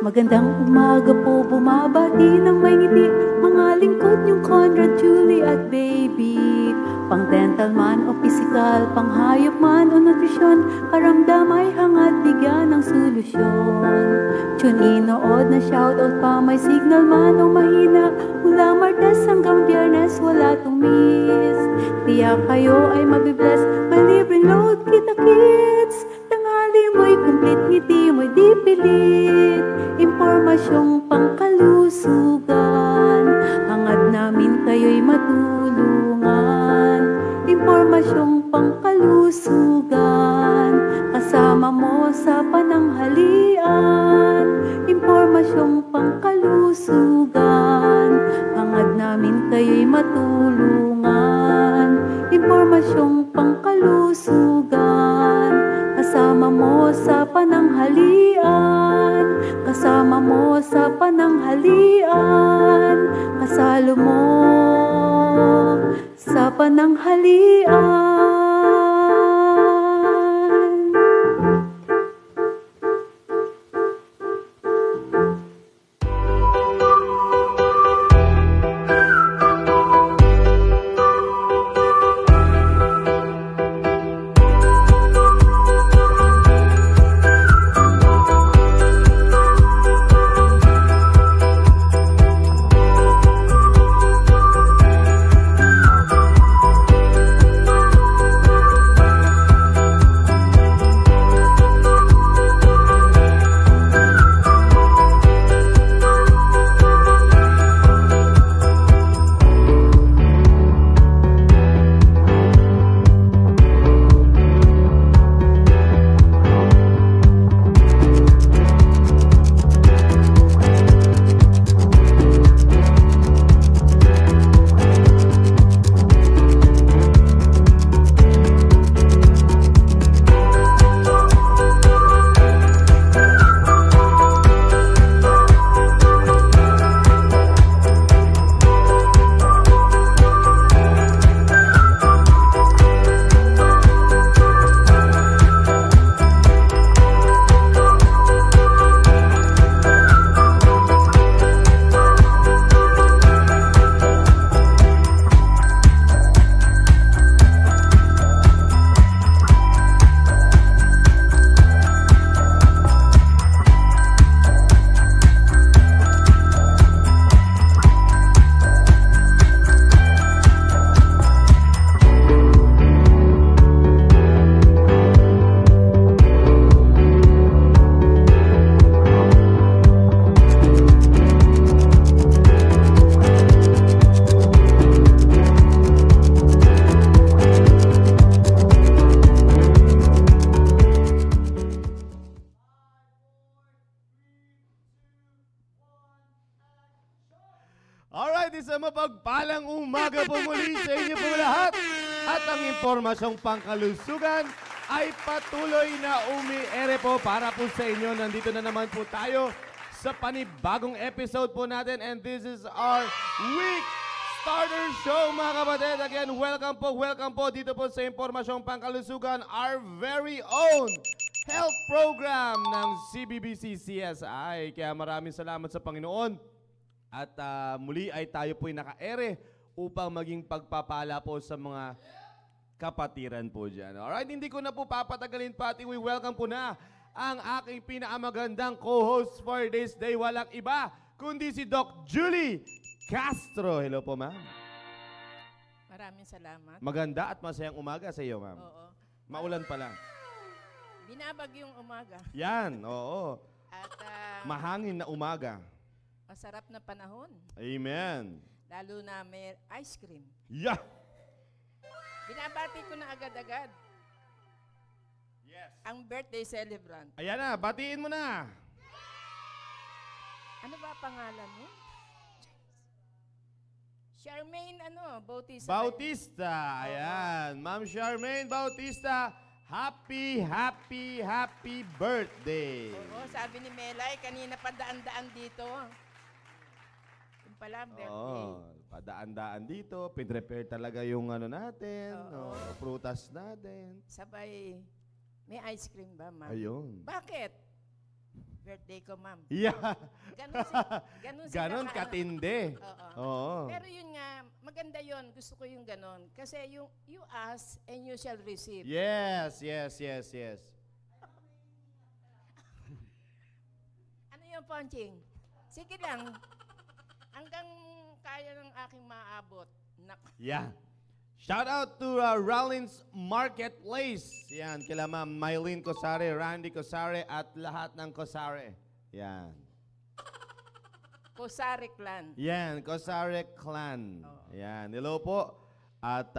Magandang umaga po, bumabati ng may ngiti mga lingkod niyong Conrad, Julie at baby. Pang dental man o physical, pang hayop man o nutrisyon, karamdam ay hangad bigyan ng solusyon. Tune in, nood na shoutout pa, may signal man o mahina, mula Martes hanggang Biyernes wala tong miss. Tiyak kayo ay mabibless, may libreng load kita kids. Tangali mo'y complete, ngiti mo'y di pilit. Impormasyong pangkalusugan, hangad namin kayo'y matulungan. Impormasyong pangkalusugan, kasama mo sa pananghalian. Impormasyong pangkalusugan, hangad namin kayo'y matulungan. Impormasyong pangkalusugan, kasama mo sa pananghalian. Kasama mo sa pananghalian, kasalo mo sa pananghalian. Alright, isang mapagpalang umaga po muli sa inyo po lahat. At ang impormasyong pangkalusugan ay patuloy na umiere po para po sa inyo. Nandito na naman po tayo sa panibagong episode po natin. And this is our week starter show mga kapatid. Again, welcome po dito po sa impormasyong pangkalusugan, our very own health program ng CBBC CSI. Kaya maraming salamat sa Panginoon. At muli ay tayo po'y naka-ere upang maging pagpapala po sa mga kapatiran po dyan. Alright, hindi ko na po papatagalin pa at welcome po na ang aking pinakamagandang co-host for this day. Walang iba kundi si Doc Julie Castro. Hello po, ma'am. Maraming salamat. Maganda at masayang umaga sa iyo, ma'am. Oo. Maulan pa lang. Binabagyong umaga. Yan, oo. At Mahangin na umaga. masarap na panahon. Amen. Lalo na may ice cream. Yeah! Binabati ko na agad-agad Yes. ang birthday celebrant. Ayan na, batiin mo na. Ano ba pangalan mo? Charmaine Bautista. Bautista. Ayan. Ma'am Charmaine Bautista, happy birthday. Oo, sabi ni Melay, kanina pa daan-daan dito. Yung pala, birthday. Oo, padaan-daan dito. Pinrepare talaga yung natin, Oo. prutas natin. Sabay, may ice cream ba, ma'am? Ayun. Bakit? birthday ko, ma'am. Yeah. Ganun si, ganun si Ganon kaka- katindi. Oo. Oo. Pero yun nga, maganda yun. Gusto ko yung ganon. Kasi yung you ask and you shall receive. Yes, yes, yes, yes. Ano yung Ponching? Sige lang. Hanggang kaya ng aking maabot. Yeah. Shout out to Rollins Marketplace. Yan, kila Ma'am Mylene Cosare, Randy Cosare, at lahat ng Cosare. Yan. Kusari Clan. Yan, Cosare Clan. Yan, hello po. At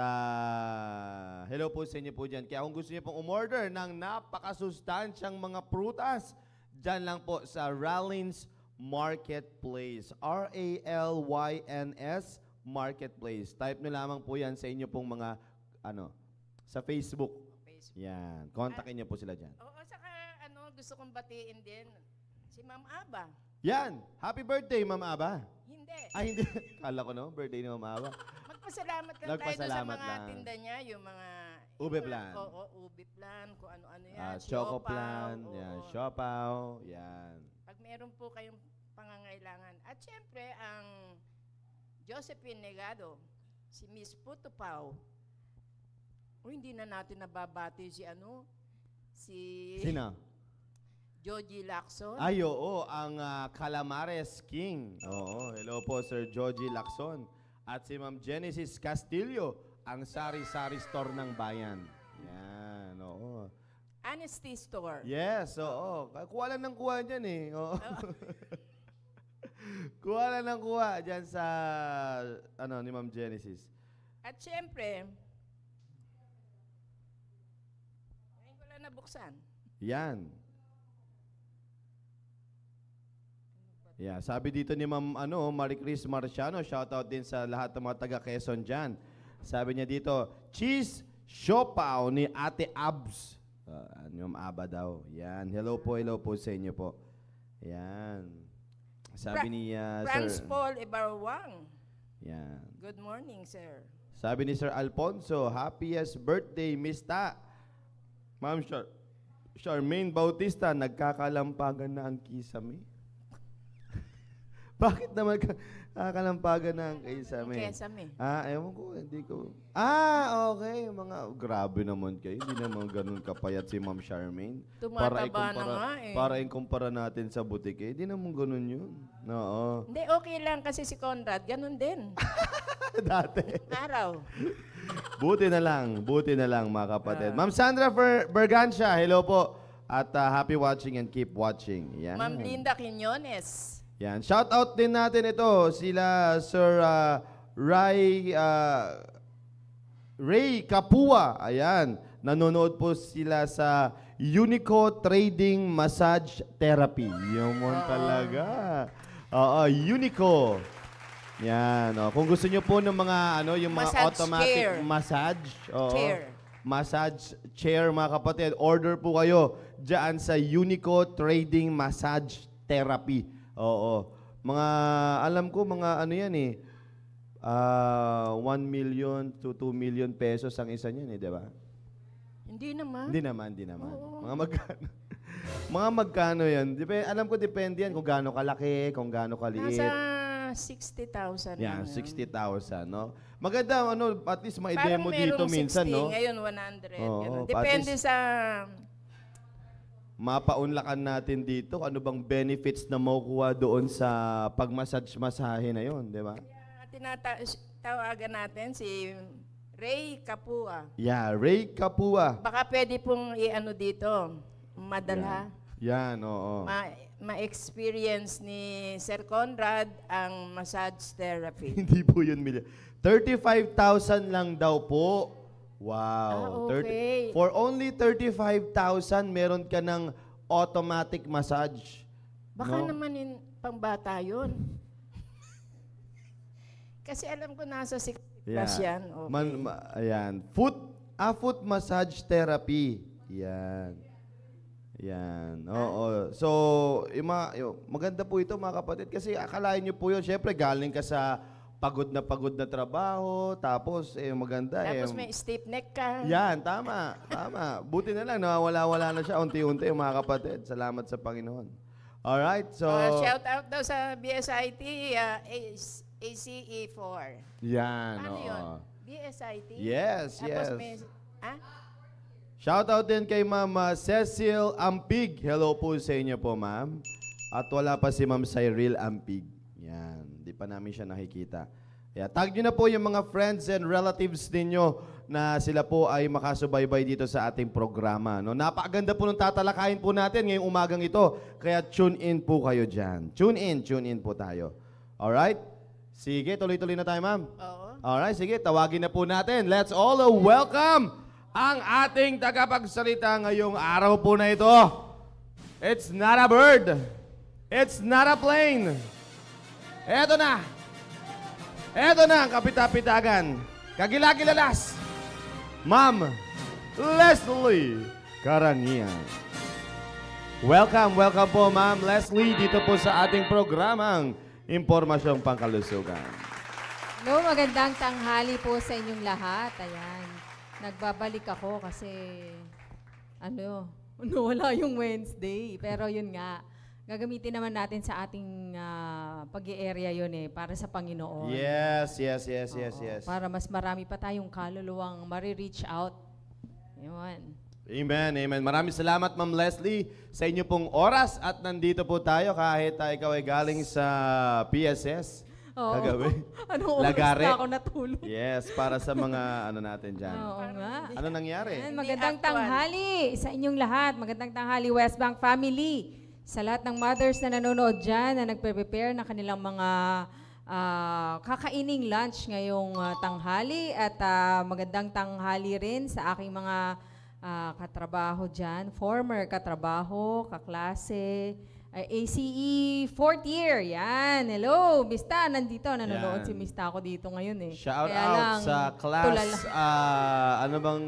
hello po sa inyo po dyan. Kaya kung gusto niyo pong umorder ng napakasustansyang mga prutas, dyan lang po sa Rollins Marketplace. RALYNS Marketplace. Type nyo lamang po yan sa inyo pong mga, sa Facebook. Yan. Kontakin nyo po sila dyan. Oo, saka gusto kong batiin din si Ma'am Aba. Yan. Happy birthday, Ma'am Aba. Hindi. Ay, hindi. Kala ko birthday ni Ma'am Aba. Magpasalamat lang tayo doon sa Nagpasalamat mga lang. tinda niya, yung mga... Ube plan. Oo, ube plan, kung ano-ano yan. Choco siopaw, plan. oo. Yan. Siopaw. Yan. Pag meron po kayong pangangailangan. At syempre, ang Josephine Negado, si Miss Puto Pau. O hindi na natin nababati si Sino? Joji Lacson. Ay, oo. Ang Calamares King. Oo. Hello po, Sir Joji Lacson. At si Ma'am Genesis Castillo, ang sari-sari store ng bayan. Yan. Oo. Honesty Store. Yes, oo. Kuha lang ng kuha dyan eh. Oo. Kuha lang ng kuha dyan sa, ni Ma'am Genesis. At syempre, ngayon ko lang nabuksan. Yan. Yeah, sabi dito ni Ma'am Marie Chris Marciano, shoutout din sa lahat ng mga taga Quezon dyan. Sabi niya dito, cheese siopaw ni Ate Abs. Yung Aba daw. Yan. Hello po sa inyo po. Yan. Sabi ni Franz Sir... Paul Ibarwang. Yan. Good morning, sir. Sabi ni Sir Alfonso, happiest birthday, Mista. Ma'am Charmaine Bautista, nagkakalampagan na ang kisame. Bakit naman kakalampagan na ang kisame? Kesame. Ewan ko, hindi ko. Okay. Grabe naman kayo. Hindi naman ganun kapayat si Ma'am Charmaine. Tumataba na nga eh. Para ikumpara natin sa butike, hindi naman ganun yun. Oo. Hindi, okay lang kasi si Conrad, ganun din. Dati. Araw. Buti na lang mga kapatid. Ma'am Sandra Bergancia, hello po. At happy watching and keep watching. Yan. Ma'am Linda Quiñones. Yan. Shout out din natin ito, sila Sir Ray Kapua. Ayan. Nanonood po sila sa Unico Trading Massage Therapy. Yun mo talaga. Unico. Yan. Kung gusto nyo po ng mga, yung mga Massage automatic chair. massage. Chair. Massage chair, mga kapatid. Order po kayo dyan sa Unico Trading Massage Therapy. Oo. Alam ko, yan eh. 1 million to 2 million pesos ang isa niyan eh, di ba? Hindi naman. Hindi naman. Oo. Mga magkano? Mga magkano yan? Alam ko, depende yan kung gaano kalaki, kung gaano kaliit. Nasa 60,000. Yan, lang yun. 60,000, no? Maganda, at least ma-demo Parang dito merong minsan, 60, no? ngayon 100. Oo, ganun. at Depende least- sa... Mapaunlakan natin dito ano bang benefits na makukuha doon sa pag-massage-masahe na yon, di ba? Tinatawagan natin si Ray Kapua. Yeah, Ray Kapua. Baka pwede pong dito, madala. Yan, oo. Ma-experience ni Sir Conrad ang massage therapy. Hindi po yun million. 35,000 lang daw po. Wow. Okay. For only 35,000, meron ka ng automatic massage. Baka no? naman pangbata yun. Kasi alam ko nasa 60 plus yan. Okay. Ayan. Foot massage therapy. Yan. Yan. Oo. So, maganda po ito mga kapatid kasi akalain nyo po yun. Siyempre, galing ka sa pagod na trabaho, tapos maganda Tapos may stiff neck ka. Yan, tama. Buti na lang, nawawala-wala na siya unti-unti mga kapatid. Salamat sa Panginoon. Alright, so... Shout out daw sa BSIT, ACE4. Yan, Ano oo. yun? BSIT? Yes, Tapos yes. may, Shout out din kay Ma'am Cecil Ampig. Hello po sa inyo po, ma'am. At wala pa si Ma'am Cyril Ampig. Yan, di pa namin siya nakikita. Yeah, tag nyo na po yung mga friends and relatives ninyo na sila po ay makasubaybay dito sa ating programa. No? Napakaganda po ng tatalakayin po natin ngayong umagang ito. Kaya tune in po kayo dyan. Tune in po tayo. Alright? Sige, tuloy-tuloy na tayo, ma'am. oo. Alright, sige, tawagin na po natin. Let's all welcome ang ating tagapagsalita ngayong araw po na ito. It's not a bird. It's not a plane. Eto na. Eto na ang kapitapitagan. Kagilagilalas. Ma'am Leslie Karangian. Welcome po, Ma'am Leslie, dito po sa ating programang Impormasyong Pangkalusugan. Hello, magandang tanghali po sa inyong lahat. Ayan, nagbabalik ako kasi, wala yung Wednesday. Pero yun nga, gagamitin naman natin sa ating pag-i-area yun para sa Panginoon. Yes. Para mas marami pa tayong kaluluwang marireach out. Yun. Amen. Maraming salamat, Ma'am Leslie, sa inyo pong oras at nandito po tayo kahit ikaw ay galing sa PSS. Oo. Kagabi. Anong oras Lagare. na ako natulog? Yes, para sa mga natin dyan. Oo nga. Ano nangyari? Ayan, magandang Hindi actual. tanghali sa inyong lahat. Magandang tanghali, West Bank family. Sa lahat ng mothers na nanonood dyan, na nagpe-prepare ng kanilang mga kakaining lunch ngayong tanghali. At magandang tanghali rin sa aking mga katrabaho dyan, former katrabaho, kaklase, ACE 4th year. Yan. Hello, Mista. Nandito. Nanonood Yan. si Mista ako dito ngayon Shout Kaya out lang, sa class, tulala. ano bang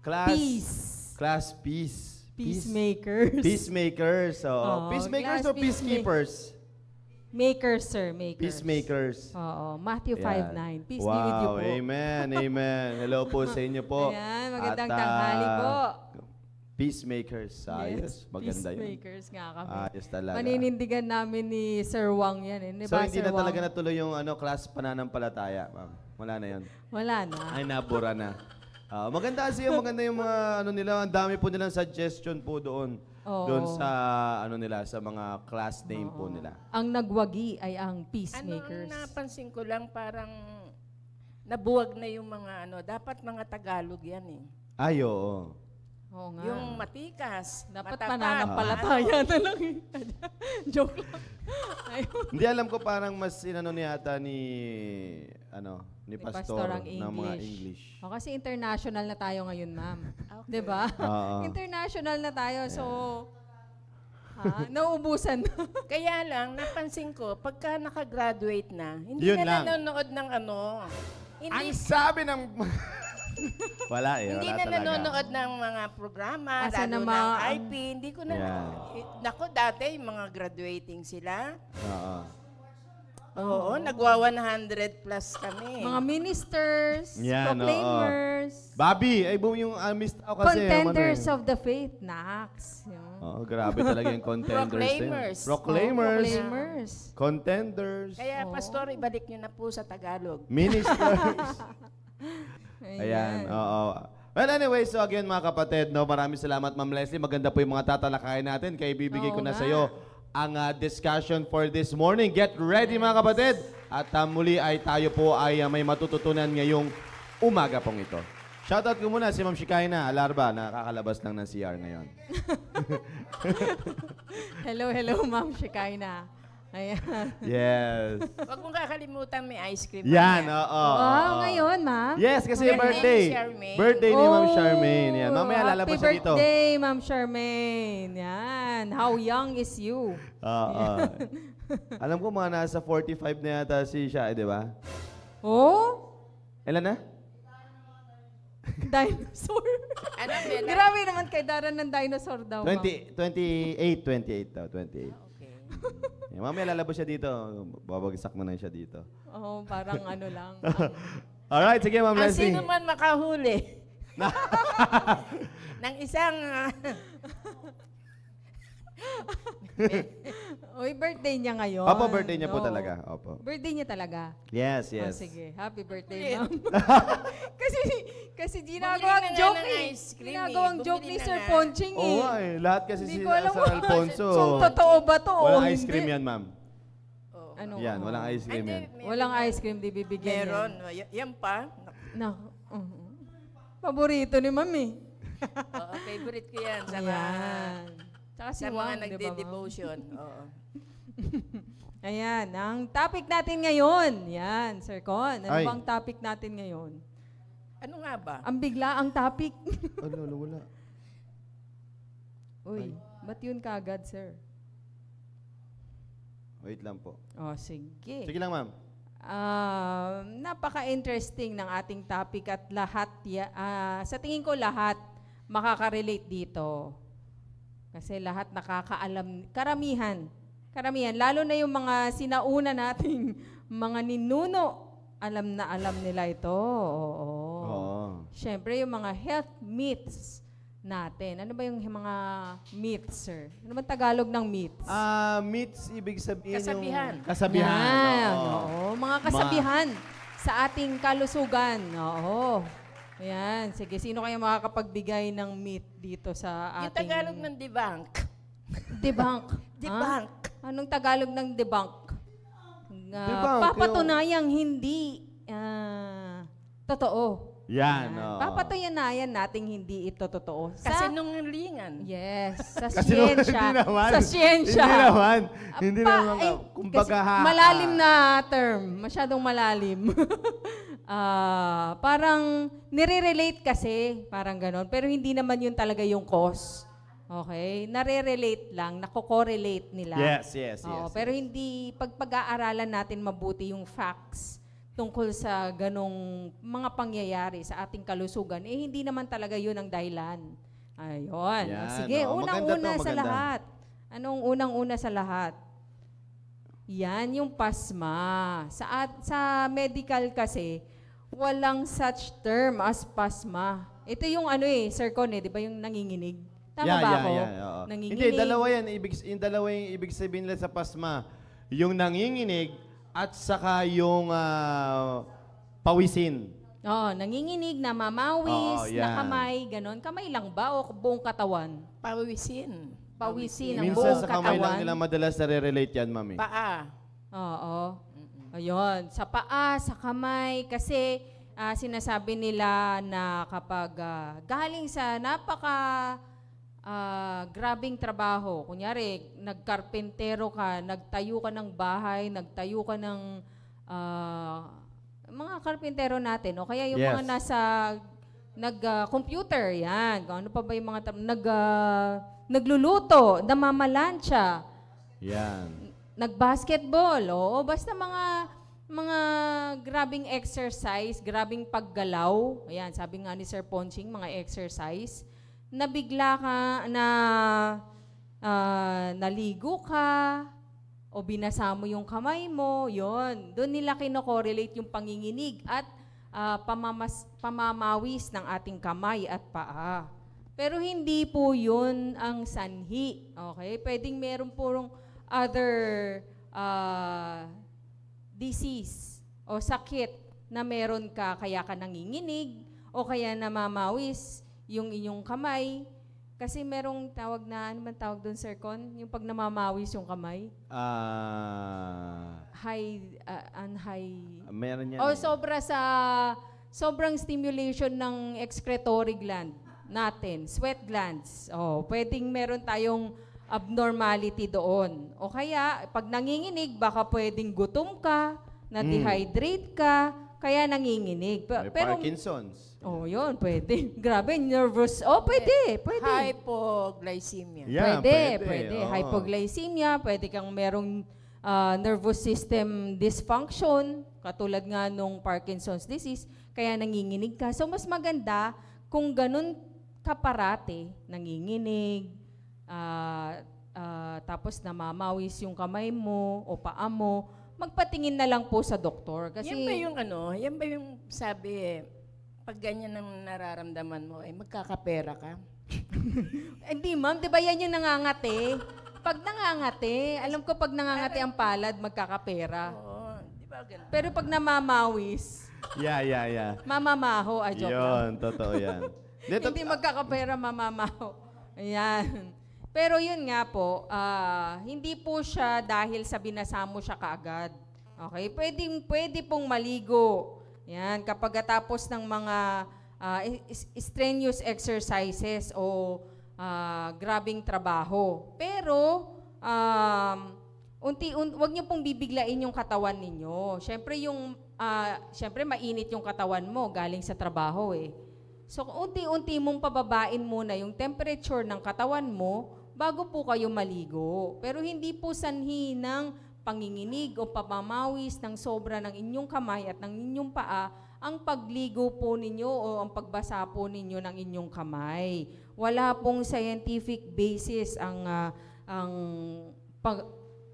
class? Peace. Class Peace. Peacemakers. Peacemakers. So, Oo, peacemakers class or peacekeepers? Makers, sir. Makers. Peacemakers. Oo. Matthew Yan. 5:9. Peace be with you Wow, po. amen. Hello po sa inyo po. Ayan, magandang At, tanghali po. Peacemakers. Ayos. Yes, Maganda yun. peacemakers nga kami. Ayos talaga. Maninindigan namin ni Sir Wang yan. So, hindi na talaga natuloy yung class pananampalataya, ma'am. Wala na yun. Wala na. Ay, nabura na. Maganda kasi maganda yung mga nila, ang dami po nilang suggestion po doon. Oo. Doon sa nila, sa mga class name po nila. Ang nagwagi ay ang Ano, peacemakers. napansin ko lang parang nabuwag na yung mga dapat mga Tagalog yan Ay, oo. Oo nga. Yung matikas, Dapat matapat, pananampalataya na lang. Joke lang. Ayun. Hindi alam ko parang mas inano ni ata ni Ni pastor ang ng mga English. English. O, kasi international na tayo ngayon, ma'am. Okay. 'Di ba? Oo. International na tayo. So, nauubusan na. Kaya lang, napansin ko, pagka nakagraduate na, hindi Yun na lang. nanonood ng Ang Hindi, sabi ng wala hindi wala na talaga. nanonood ng mga programa, Asa lalo na ng mga- IP. Hindi ko na... Yeah. Nako, dati yung mga graduating sila. Oo. Oo, nagwa 100 plus kami. Mga ministers, Yan, proclaimers, Bobby, ay yung miss ako kasi. contenders of the faith, Nax. Yun. Oo, grabe talaga yung contenders. Proclaimers. Proclaimers. Proclaimers. Contenders. Kaya, Pastor, ibalik nyo na po sa Tagalog. Ministers. Ayan, oo. Well, anyway, so again mga kapatid, maraming salamat Ma'am Leslie. Maganda po yung mga tatalakayan natin. Kaya ibibigay ko Oo na nga. sa iyo ang discussion for this morning. Get ready mga kapatid. At muli ay tayo po ay may matututunan ngayong umaga pong ito. Shoutout ko muna si Ma'am Shikaina Alarba, nakakalabas lang ng CR ngayon. Hello, Ma'am Shikaina. Ayan. Yes. Huwag mong kakalimutan may ice cream. Yan, mamaya. oo. Wow, ngayon, ma'am. Yes, kasi Birthday birthday. ni Charmaine. Birthday ni Ma'am Charmaine. Yan. Mamaya Happy lalabas siya dito. birthday, Ma'am Charmaine. Yan. How young is you? Oo. Alam ko mga nasa 45 na yata si siya, di ba? Oh? Ilan na? Dinosaur. Ano, Bella? Grabe naman kay Dara ng dinosaur daw, ma'am. 28 daw, 28. Okay. Yan, mamaya lalabas siya dito. Babagsak mo na siya dito. Oh, parang ano lang. Alright, sige Ma'am Ang Leslie. sino man makahuli ng isang Uy, birthday niya ngayon. Opo, birthday niya po Oo. talaga. Opo. Birthday niya talaga. Yes, Oh, yes. sige, happy birthday, Ulit. ma'am. kasi Bumili ginagawang na nga joke ng eh. ice cream Ginagawang eh. joke Bumili ni na Sir nga. Ponching Oo eh. nga eh. Lahat kasi Hindi si ko alam Sir Alfonso. kung totoo ba to o Walang ice hindi. cream yan, ma'am. Oo. Ano? Yan, walang ice cream Hindi, yan. meron Walang yan. ice cream, di bibigyan Meron. yan. Yan pa. Na, paborito ni ma'am eh. Oo, favorite ko yan. Sa mga, Ayan. Tsaka si sa mga Wang, di ba, ma'am? nagde-devotion. Oo. Ayan, ang topic natin ngayon. Yan, Sir Con. Ano Ay. bang topic natin ngayon? Ano nga ba? Ang bigla ang topic. Ano, wala. Uy, ba't yun kagad, sir? Wait lang po. Oh, sige. Sige lang, ma'am. Napaka-interesting ng ating topic at lahat, sa tingin ko lahat makaka-relate dito. Kasi lahat nakakaalam, karamihan, lalo na yung mga sinauna nating mga ninuno, alam na alam nila ito. Oo. Oo. Siyempre, yung mga health myths natin. Ano ba yung mga myths, sir? Ano ba Tagalog ng myths? Myths, ibig sabihin Kasabihan. yung... Kasabihan. Yan, oo. oo. Mga kasabihan sa ating kalusugan. Oo. Ayan. Sige, sino kaya makakapagbigay ng myth dito sa Yung ating... Tagalog ng debunk. Debunk. Debunk. Ha? Anong Tagalog ng debunk? Debunk, Papatunayang hindi totoo. Yan, Ayan. oo. Papatunayan nating hindi ito totoo. Kasi nungalingan. Yes, sa Kasi siyensya. hindi naman. Sa siyensya. Hindi naman. Hindi Pa- naman. ay, Kumbaga, kasi malalim na term. Masyadong malalim. Parang nire-relate kasi. Parang ganon. Pero hindi naman yun talaga yung cause. Okay? Nare-relate lang. Nako-correlate nila. Yes, yes, Oo, yes. pero hindi, pag-aaralan natin mabuti yung facts tungkol sa ganong mga pangyayari sa ating kalusugan, hindi naman talaga yun ang dahilan. Ayun. Yan, Sige, oo. unang-una Maganda to, sa maganda. lahat. Anong unang-una sa lahat? Yan yung pasma. Sa medical kasi, walang such term as pasma. Ito yung Sir Con, di ba yung nanginginig? Tama ba ako? Oo. Nanginginig. Hindi, dalawa yan. Yung dalawa yung ibig sabihin nila sa pasma. Yung nanginginig at saka yung pawisin. Oo, nanginginig, namamawis, Oo, yan. na kamay, ganon. Kamay lang ba o buong katawan? Pawisin. Pawisin ang Minsan buong sa kamay lang katawan. nila madalas nare-relate yan, mami. Paa. Oo. Ayun, sa paa, sa kamay, kasi sinasabi nila na kapag galing sa grabing trabaho, kunyari, nagkarpentero ka, nagtayo ka ng bahay, nagtayo ka ng mga karpentero natin, o kaya yung Yes. mga nasa nag-computer, yan. Kung ano pa ba yung mga nagluluto, namamalansya, Yan. nag-basketball, oo, basta mga grabing exercise, grabing paggalaw. Ayan, sabi nga ni Sir Ponching, mga exercise. Nabigla ka na naligo ka o binasa mo yung kamay mo, yon. Doon nila kino-correlate yung panginginig at pamamawis ng ating kamay at paa. Pero hindi po yun ang sanhi. Okay? Pwedeng meron purong other disease o sakit na meron ka kaya ka nanginginig o kaya namamawis yung inyong kamay. Kasi merong tawag na, ano man tawag doon, Sir Con? Yung pag namamawis yung kamay? Meron yan. O sobrang stimulation ng excretory gland natin, sweat glands. O, pwedeng meron tayong abnormality doon. O kaya, pag nanginginig, baka pwedeng gutom ka, na-dehydrate ka, kaya nanginginig. May Parkinson's. Oh, yun, pwede. Grabe, nervous. Oh, pwede. Hypoglycemia. Yeah, Pwede. oo. Hypoglycemia, pwede kang merong nervous system dysfunction, katulad nga nung Parkinson's disease, kaya nanginginig ka. So, mas maganda kung ganun ka parate, nanginginig, tapos namamawis yung kamay mo o paa mo, magpatingin na lang po sa doktor. Kasi, Yan ba yung sabi pag ganyan ang nararamdaman mo, magkakapera ka? hindi ma'am, di ba yan yung nangangate? Pag nangangati, alam ko pag nangangati ang palad, magkakapera. Oo, di ba ganun? Pero pag namamawis, Yeah. mamamaho. Joke lang. Yun, totoo yan. Dito, Hindi magkakapera, mamamaho. Ayan. Pero yun nga po, hindi po siya dahil sa binasa mo siya kaagad. Okay? Pwede pong maligo. Yan, kapag tapos ng mga strenuous exercises o grabing trabaho. Pero, wag niyo pong bibiglain yung katawan ninyo. Siyempre, mainit yung katawan mo galing sa trabaho eh. So, unti-unti mong pababain muna yung temperature ng katawan mo bago po kayo maligo. Pero hindi po sanhi ng panginginig o pamamawis ng sobra ng inyong kamay at ng inyong paa ang pagligo po ninyo o ang pagbasa po ninyo ng inyong kamay. Wala pong scientific basis ang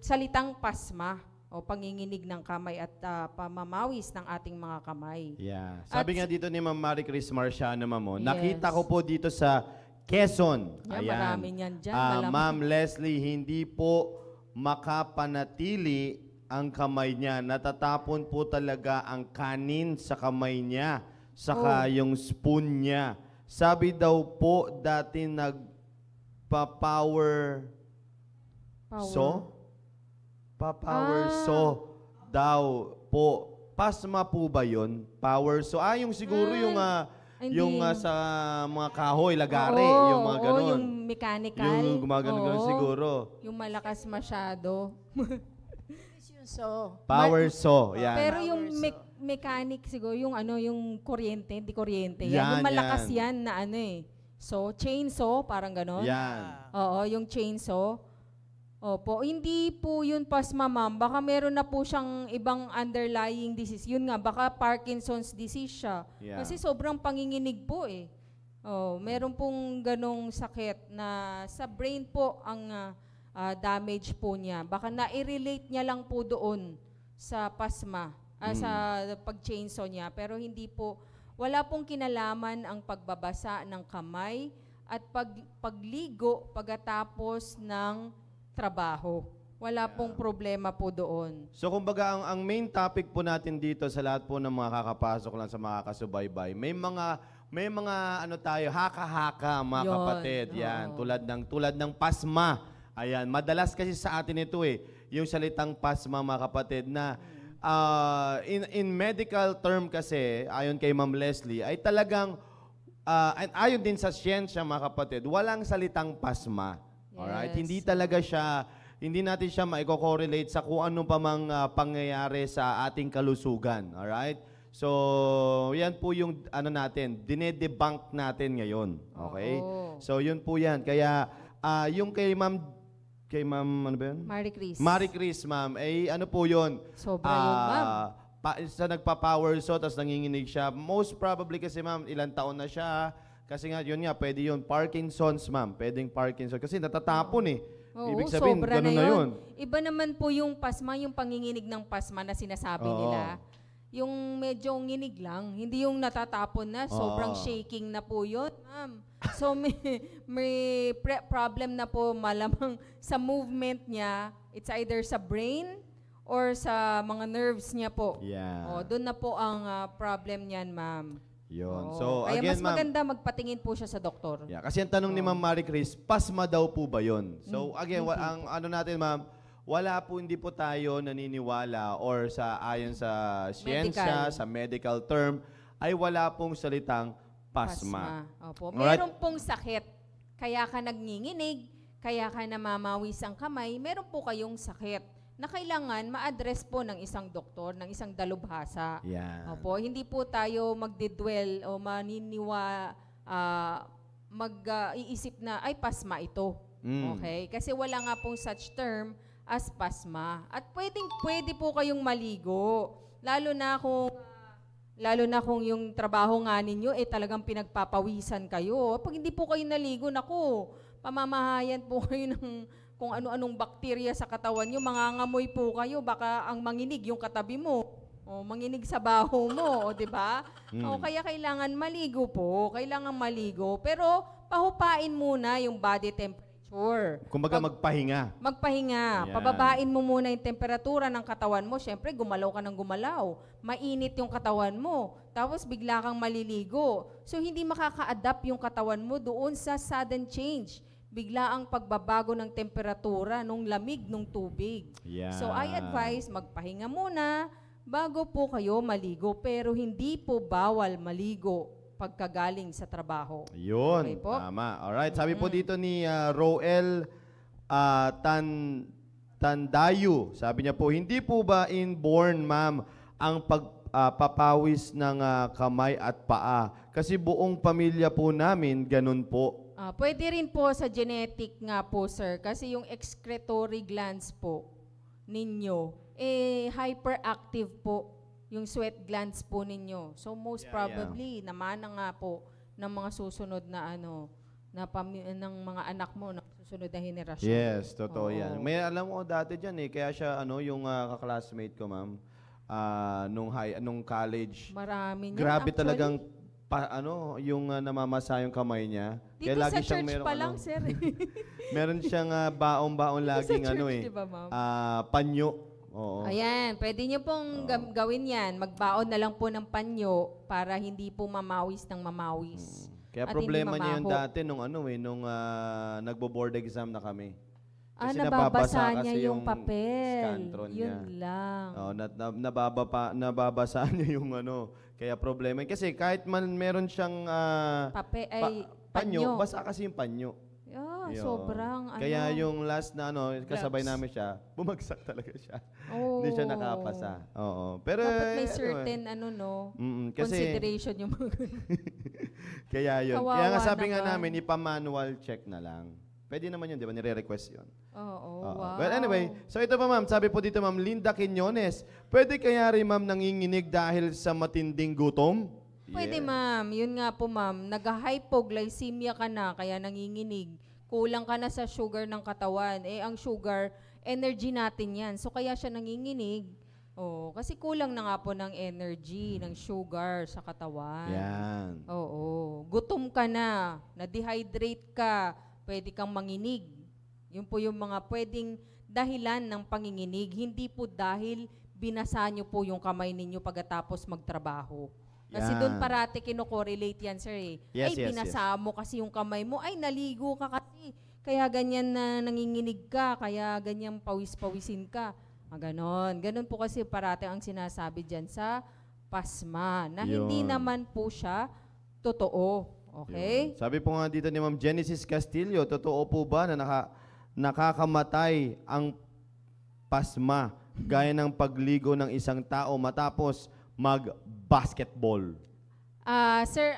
salitang pasma o panginginig ng kamay at pamamawis ng ating mga kamay. yeah. Sabi nga dito ni Ma'am Marie Chris Marciano, Ma'am, Yes. nakita ko po dito sa Quezon. Yan, marami niyan dyan. Ma'am Leslie, hindi po makapanatili ang kamay niya. Natatapon po talaga ang kanin sa kamay niya, saka yung spoon niya. Sabi daw po dati nagpa-power so? Pa-power so daw po. Pasma po ba yun? Power so. Yung siguro yung hindi. yung sa mga kahoy, lagari, Oo, yung mga ganun. yung mechanical. Yung gumagano Oo. siguro. Yung malakas masyado. Yung so, Power saw, yan. Pero Power yung saw. mechanic siguro, yung yung kuryente, hindi kuryente. Yan, Yung malakas yan na So, chainsaw, parang ganon. Yan. Oo, yung chainsaw. Opo, hindi po yun pasma, ma'am. Baka meron na po siyang ibang underlying disease. Yun nga, baka Parkinson's disease siya. Yeah. Kasi sobrang panginginig po eh. Meron pong ganong sakit na sa brain po ang damage po niya. Baka na-relate niya lang po doon sa pasma, sa pag-chainsaw niya. Pero hindi po, wala pong kinalaman ang pagbabasa ng kamay at pagligo pagkatapos ng trabaho. Wala pong problema po doon. So kumbaga ang main topic po natin dito sa lahat po ng mga kakapasok lang sa mga kasubaybay, may mga ano tayo, haka-haka mga Yun, kapatid. Yan, oo. tulad ng pasma. Ayan, madalas kasi sa atin ito yung salitang pasma mga kapatid na in medical term kasi, ayon kay Ma'am Leslie, ay talagang ayon din sa siyensya mga kapatid, walang salitang pasma. Alright? Yes. Hindi natin siya ma-correlate sa kung ano pa mang pangyayari sa ating kalusugan. Alright? So, yan po yung dinedebunk natin ngayon. Okay? Oo. So, yun po yan. Kaya, yung kay Ma'am, ano ba yun? Marie Chris. Marie Chris, ma'am, ano po yun? Sobra yun, ma'am. Sa nagpa-power saw, tapos nanginginig siya. Most probably kasi, ma'am, ilang taon na siya. Kasi nga, yun nga, pwede yun. Parkinson's, ma'am. Pwedeng Parkinson's. Kasi natatapon eh. Oo, Ibig sabihin, sobra ganun na na yun. yun. Iba naman po yung pasma, yung panginginig ng pasma na sinasabi Oo. nila. Yung medyo nginig lang, hindi yung natatapon na, sobrang shaking na po yun, ma'am. So may problem na po malamang sa movement niya, it's either sa brain or sa mga nerves niya po. Yeah. Doon na po ang problem niyan, ma'am. Yun. Oo. So, Kaya again, mas ma'am, maganda magpatingin po siya sa doktor. yeah, kasi ang tanong ni Ma'am Marie Chris, pasma daw po ba yun? So, again, ang ano natin, ma'am, hindi po tayo naniniwala or ayon sa siyensya, Medical. sa medical term, ay wala pong salitang pasma. Opo. Alright. Meron pong sakit. Kaya ka nagnginginig, kaya ka namamawis ang kamay, meron po kayong sakit na kailangan ma-address po ng isang doktor, ng isang dalubhasa. Yan. Opo, hindi po tayo magdidwell o iisip na, ay, pasma ito. Okay? Kasi wala nga pong such term as pasma. At pwede po kayong maligo. Lalo na kung yung trabaho nga ninyo, talagang pinagpapawisan kayo. Pag hindi po kayo naligo, naku, pamamahayan po kayo ng kung ano-anong bakterya sa katawan nyo, mangangamoy po kayo, baka ang manginig yung katabi mo, o manginig sa baho mo, o di ba? O kaya kailangan maligo po, pero pahupain muna yung body temperature Sure. Kumbaga magpahinga. Magpahinga. Ayan. Pababain mo muna yung temperatura ng katawan mo. Siyempre, gumalaw ka ng gumalaw. Mainit yung katawan mo. Tapos bigla kang maliligo. So, hindi makaka-adapt yung katawan mo doon sa sudden change. Bigla ang pagbabago ng temperatura nung lamig ng tubig. Yan. So, I advise, magpahinga muna bago po kayo maligo. Pero hindi po bawal maligo pagkagaling sa trabaho. Yun, Okay po. tama. Alright, sabi po dito ni Roel Tandayu, sabi niya po, hindi po ba inborn, ma'am, ang pagpapawis ng kamay at paa? Kasi buong pamilya po namin, ganun po. Pwede rin po sa genetic nga po, sir. Kasi yung excretory glands po ninyo, hyperactive po yung sweat glands po ninyo. So most probably, namana nga po ng mga susunod na ng mga anak mo, ng susunod na henerasyon. Yes, totoo Oo. yan. May alam mo dati dyan kaya siya, yung kaklasmate ko, ma'am, nung college. Marami niyan. Grabe Actually, talagang, yung namamasa yung kamay niya. Dito Kaya lagi sa siyang church merong, pa lang, sir. meron siyang baon-baon laging, Sa church, di ba, ma'am? panyo. Oo. Ayan, pwede nyo pong gawin yan. Magbaon na lang po ng panyo para hindi po mamawis ng mamawis. Kaya At problema hindi niya yung mamaho. dati nung nagbo-board exam na kami. Kasi Nababasa nababasa niya kasi yung papel. scantron niya. Yun lang. Oh, nababasa niya yung Kaya problema. Kasi kahit man meron siyang panyo, basa kasi yung panyo. Yun. Sobrang Kaya yung last na kasabay namin siya, bumagsak talaga siya. Hindi siya nakapasa. Oo. Pero Dapat may anyway. certain Kasi consideration yung mga kaya yun. Kawawa Kaya nga sabi nga naman. namin, ipa-manual check na lang. Pwede naman yun, di ba? Nire-request yun. Oo, Oo. wow. Well, anyway, so ito pa ma'am, sabi po dito ma'am, Linda Quiñones, pwede kaya rin ma'am nanginginig dahil sa matinding gutom? Pwede Yeah. ma'am. Yun nga po ma'am. Nag-hypoglycemia ka na kaya nanginginig. Kulang ka na sa sugar ng katawan. Ang sugar, energy natin yan. So kaya siya nanginginig. Kasi kulang na nga po ng energy, ng sugar sa katawan. Yan. Oo. Gutom ka na, na-dehydrate ka, pwede kang manginig. Yun po yung mga pwedeng dahilan ng panginginig. Hindi po dahil binasa nyo po yung kamay ninyo pagkatapos magtrabaho. Kasi Yan. doon parati kino-correlate yan, sir. Yes, yes, binasa mo kasi yung kamay mo. Ay, naligo ka kasi. Kaya ganyan na nanginginig ka. Kaya ganyan pawis-pawisin ka. Ganon. Ganon po kasi parati ang sinasabi dyan sa pasma. Na hindi Yun. naman po siya totoo. Okay? Yun. Sabi po nga dito ni Ma'am Genesis Castillo, totoo po ba na nakakamatay ang pasma gaya ng pagligo ng isang tao matapos mag-basketball? Sir,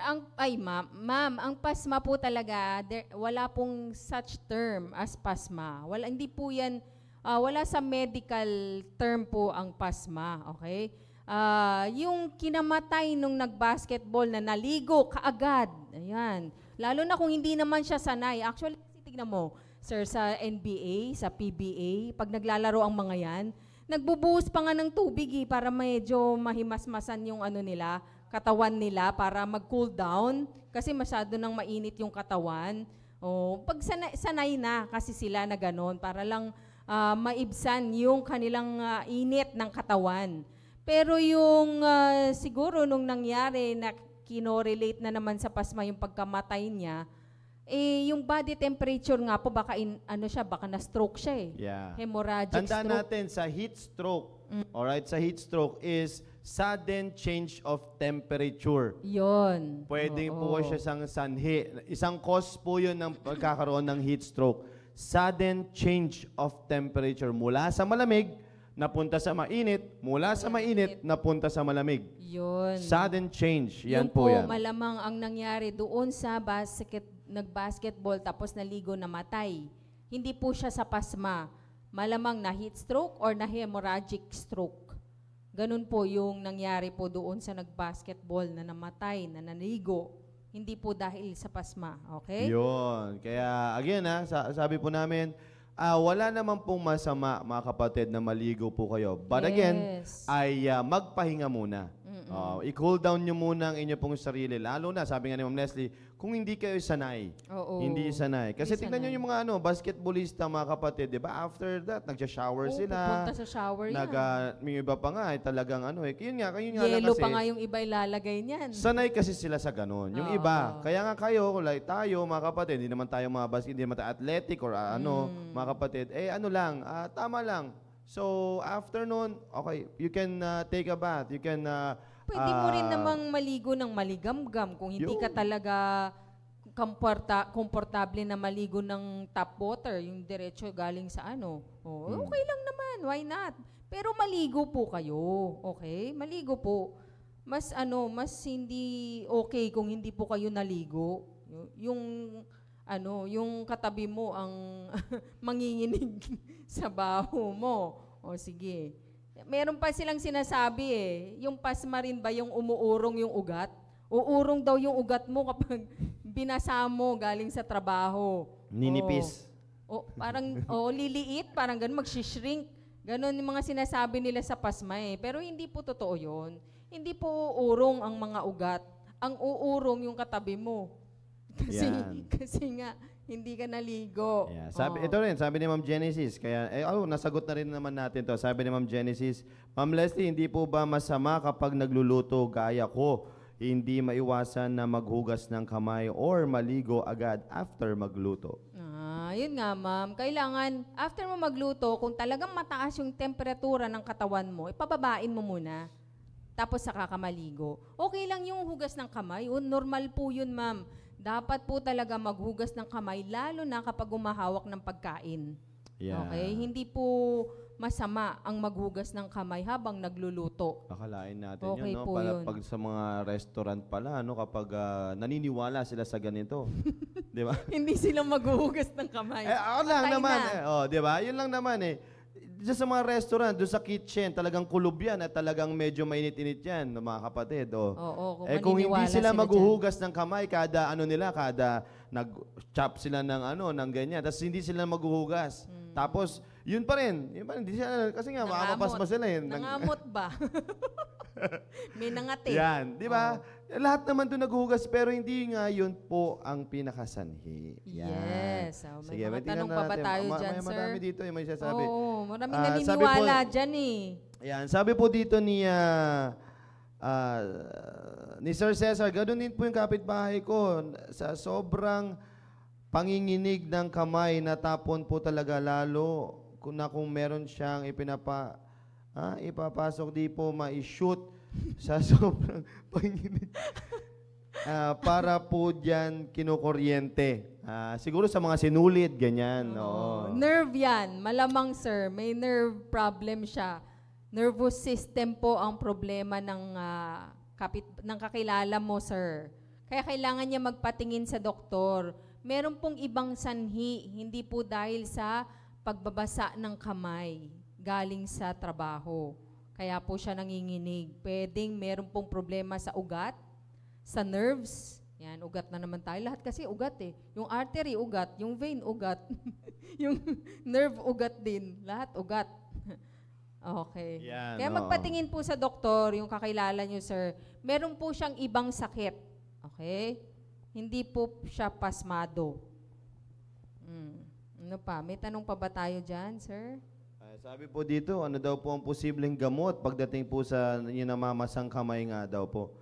ma'am, ang pasma po talaga, wala pong such term as pasma. Hindi po yan, wala sa medical term po ang pasma, okay? Yung kinamatay nung nag-basketball na naligo kaagad, ayan. Lalo na kung hindi naman siya sanay. Actually, tignan mo, sir, sa NBA, sa PBA, pag naglalaro ang mga yan, nagbubuhos pa nga ng tubig para medyo mahimasmasan yung katawan nila para mag-cool down kasi masyado nang mainit yung katawan. Pag sanay na kasi sila na ganon para lang maibsan yung kanilang init ng katawan. Pero yung siguro nung nangyari na kinorelate na naman sa pasma yung pagkamatay niya, yung body temperature nga po baka baka na-stroke siya Yeah. Hemorrhagic Tandaan stroke. natin sa heat stroke, alright, sa heat stroke is sudden change of temperature. Yun. Pwedeng Oo. po siya sanhi. Isang cause po yun ng pagkakaroon ng heat stroke. Sudden change of temperature mula sa malamig, napunta sa mainit, mula sa mainit, napunta sa malamig. Yun. Sudden change, yan Yun po yan. malamang ang nangyari doon sa nag-basketball tapos naligo namatay. Hindi po siya sa pasma. Malamang na heat stroke or na hemorrhagic stroke. Ganun po yung nangyari po doon sa nag-basketball na namatay, na naligo. Hindi po dahil sa pasma. Okay? Yun. Kaya, again, sabi po namin, wala naman pong masama, mga kapatid, na maligo po kayo. But again, Yes. ay magpahinga muna. I-cool down nyo muna ang inyo pong sarili. Lalo na, sabi nga ni Ma'am Leslie, kung hindi kayo sanay. Oo. Hindi sanay. Kasi Hindi tingnan nyo sanay. yung mga basketballista, mga kapatid, di ba? After that, nagsha-shower Oo, sila. pupunta sa shower yan. May iba pa nga, talagang Yun nga lang Yelo kasi. pa nga yung iba ilalagay niyan. Sanay kasi sila sa ganun. Yung Oo. iba, kaya nga kayo, like tayo, mga kapatid, hindi naman tayo mga basket, hindi naman tayo athletic or mga kapatid, tama lang. So, after nun, okay, you can take a bath. You can... Pwede mo rin namang maligo ng maligamgam kung hindi ka talaga komportable na maligo ng tap water, yung diretso galing sa okay lang naman, why not? Pero maligo po kayo, okay? Maligo po. Mas hindi okay kung hindi po kayo naligo. Yung katabi mo ang manginginig sa baho mo. O sige. Meron pa silang sinasabi yung pasma rin ba yung umuurong yung ugat? Uurong daw yung ugat mo kapag binasa mo galing sa trabaho. Ninipis. Parang liliit, parang ganun, magsishrink. Ganun yung mga sinasabi nila sa pasma Pero hindi po totoo yun. Hindi po uurong ang mga ugat. Ang uurong yung katabi mo. Kasi nga, hindi ka naligo. Yeah. Ito rin, sabi ni Ma'am Genesis, nasagot na rin naman natin to. Sabi ni Ma'am Genesis, Ma'am Leslie, hindi po ba masama kapag nagluluto gaya ko, hindi maiwasan na maghugas ng kamay or maligo agad after magluto? Yun nga ma'am. Kailangan, after mo magluto, kung talagang mataas yung temperatura ng katawan mo, ipababain mo muna. Tapos saka ka maligo. Okay lang yung hugas ng kamay. Normal po yun ma'am. Dapat po talaga maghugas ng kamay, lalo na kapag umahawak ng pagkain. Yeah. Okay? Hindi po masama ang maghugas ng kamay habang nagluluto. Akalain natin Okay yun, po Para yun. pag sa mga restaurant pala, kapag naniniwala sila sa ganito. Di ba? Hindi sila maghuhugas ng kamay. Ako lang Patay naman. na. Di ba? Yun lang naman Diyan sa mga restaurant, doon sa kitchen, talagang kulob yan at talagang medyo mainit-init yan, mga kapatid. Oo, Kung hindi maniniwala sila dyan. maghuhugas ng kamay, kada nag-chop sila ng ganyan, tapos hindi sila maghuhugas. Tapos, yun pa rin, hindi sila, kasi nga, makapapasma sila Nangamot ba? May nangati. Yan, di ba? Lahat naman doon naghuhugas, pero hindi nga yun po ang pinakasanhi. Yan. Yes. May mga tingnan tanong pa ba natin. tayo dyan, May sir? marami dito, may sasabi. Oo, maraming Sabi naniniwala po- dyan Yan, sabi po dito ni Sir Cesar, ganoon din po yung kapitbahay ko. Sa sobrang panginginig ng kamay, natapon po talaga lalo kung meron siyang ipapasok, di po ma-shoot sa sobrang panginginig. Para po dyan kinukuryente. Siguro sa mga sinulid, ganyan. Oo. Nerve yan. Malamang, sir. May nerve problem siya. Nervous system po ang problema ng kakilala mo, sir. Kaya kailangan niya magpatingin sa doktor. Meron pong ibang sanhi, hindi po dahil sa pagbabasa ng kamay galing sa trabaho. Kaya po siya nanginginig. Pwedeng meron pong problema sa ugat, sa nerves. Yan, ugat na naman tayo. Lahat kasi ugat Yung artery, ugat. Yung vein, ugat. Yung nerve, ugat din. Lahat ugat. Okay. Yan, Kaya oo. magpatingin po sa doktor, yung kakilala nyo, sir. Meron po siyang ibang sakit. Okay? Hindi po siya pasmado. Ano pa? May tanong pa ba tayo dyan, sir? Sabi po dito, ano daw po ang posibleng gamot pagdating po sa namamasang kamay nga daw po.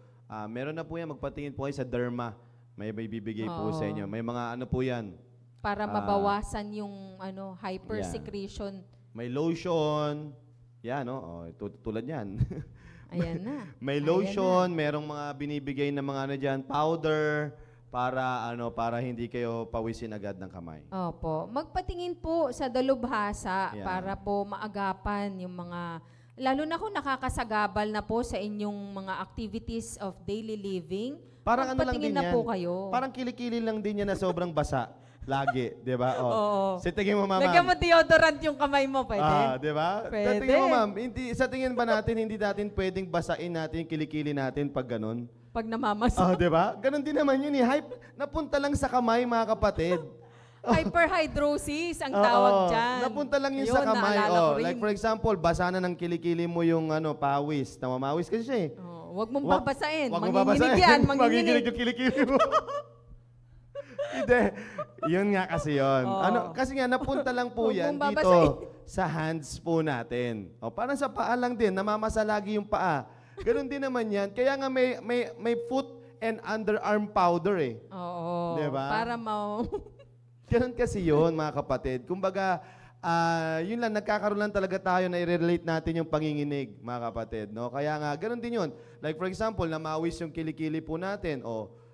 Meron na po yan, magpatingin po kayo sa derma. May bibigay po sa inyo. May mga ano po yan. Para mabawasan yung hypersecretion. May lotion. Yan, tulad yan. Ayan na. May lotion, merong mga binibigay na mga dyan, powder, para hindi kayo pawisin agad ng kamay. Opo. Magpatingin po sa dalubhasa Yeah. para po maagapan yung mga, lalo na kung nakakasagabal na po sa inyong mga activities of daily living. Parang ano lang magpatingin din na yan. po kayo. Parang kilikili lang din yan na sobrang basa. Lagi, di ba? Oo. Sa tingin mo, ma'am. Lagyan mo deodorant yung kamay mo, pwede? Di ba? Pwede. Sa tingin mo, ma'am, sa tingin ba natin, hindi natin pwedeng basain natin, kilikili natin pag ganun? Pag namamasa. Di ba? Ganon din naman yun. Napunta lang sa kamay, mga kapatid. Hyperhidrosis ang tawag dyan. Napunta lang yun sa kamay. naalala ko rin. Like for example, basa na ng kilikili mo yung pawis. Namamawis kasi siya Oo. Huwag mong babasain. Huwag mo Manginginig babasain. yan, Manginginig manginginig. yung kilikili mo. Hindi. Yun nga kasi yun. Oo. Kasi nga, napunta lang po Huwag yan mong dito babasahin. sa hands po natin. O, parang sa paa lang din, namamasa lagi yung paa. Ganun din naman yan. Kaya nga may foot and underarm powder eh. Oo. Diba? Para Ganun kasi yun, mga kapatid. Kumbaga, yun lang, nagkakaroon lang talaga tayo na i-relate natin yung panginginig, mga kapatid. No? Kaya nga, ganun din yun. Like for example, namawis yung kilikili po natin.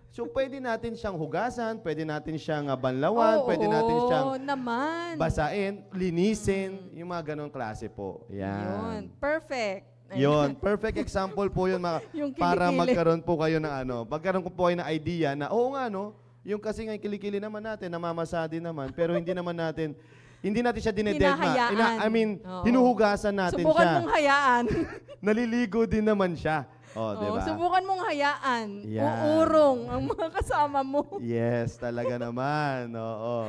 So, pwede natin siyang hugasan, pwede natin siyang banlawan, pwede natin siyang naman. basain, linisin, yung mga ganun klase po. Yun. Yan. Perfect. Yun, perfect example po yun Yung para kilikili. magkaroon po kayo ng magkaroon po kayo ng idea na, oo nga no, yung kasi nga yung kilikili naman natin, namamasa din naman, pero hindi natin siya dinededma. Hinahayaan. Oo. Hinuhugasan natin Subukan siya. mong hayaan. Naliligo din naman siya. Di ba? Subukan mong hayaan. Yan. Uurong ang mga kasama mo. Yes, talaga naman. Oo.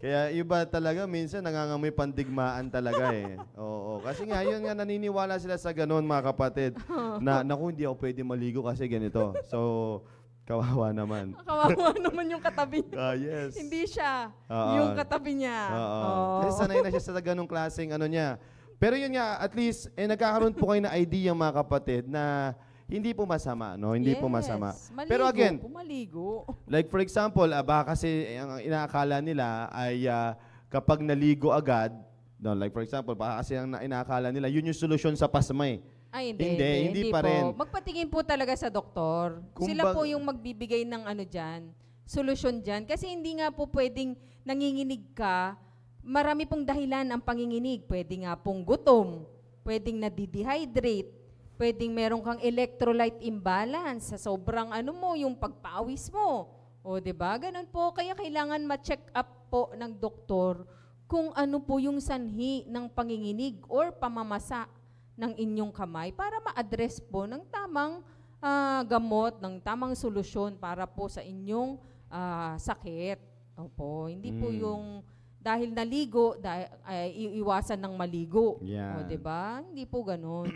Kaya iba talaga, minsan nangangamoy pandigmaan talaga eh. Oo. Kasi nga, yun nga, naniniwala sila sa ganun, mga kapatid. Na, naku, hindi ako pwede maligo kasi ganito. So, kawawa naman. Kawawa naman yung katabi niya. Yes. Hindi siya. Oo. Yung katabi niya. Oo. Kasi sanay na siya sa ganung klaseng niya. Pero yun nga, at least, nagkakaroon po kayo na idea, mga kapatid, na hindi po masama, no? Hindi po masama. Maligo, Pero again, pumaligo. like for example, baka kasi ang inaakala nila ay kapag naligo agad, no, like for example, baka kasi ang inaakala nila, yun yung solusyon sa pasma eh. Ay, Hindi pa po. rin. Magpatingin po talaga sa doktor. Sila po yung magbibigay ng solusyon dyan. Kasi hindi nga po pwedeng nanginginig ka. Marami pong dahilan ang panginginig. Pwede nga pong gutom. Pwedeng nadidehydrate. Pwedeng meron kang electrolyte imbalance sa sobrang yung pagpawis mo. O, diba? Ganun po. Kaya kailangan ma-check up po ng doktor kung ano po yung sanhi ng panginginig or pamamasa ng inyong kamay para ma-address po ng tamang gamot, ng tamang solusyon para po sa inyong sakit. Opo, hindi po yung dahil naligo, iiwasan ng maligo. Yan. O, diba? Hindi po ganun.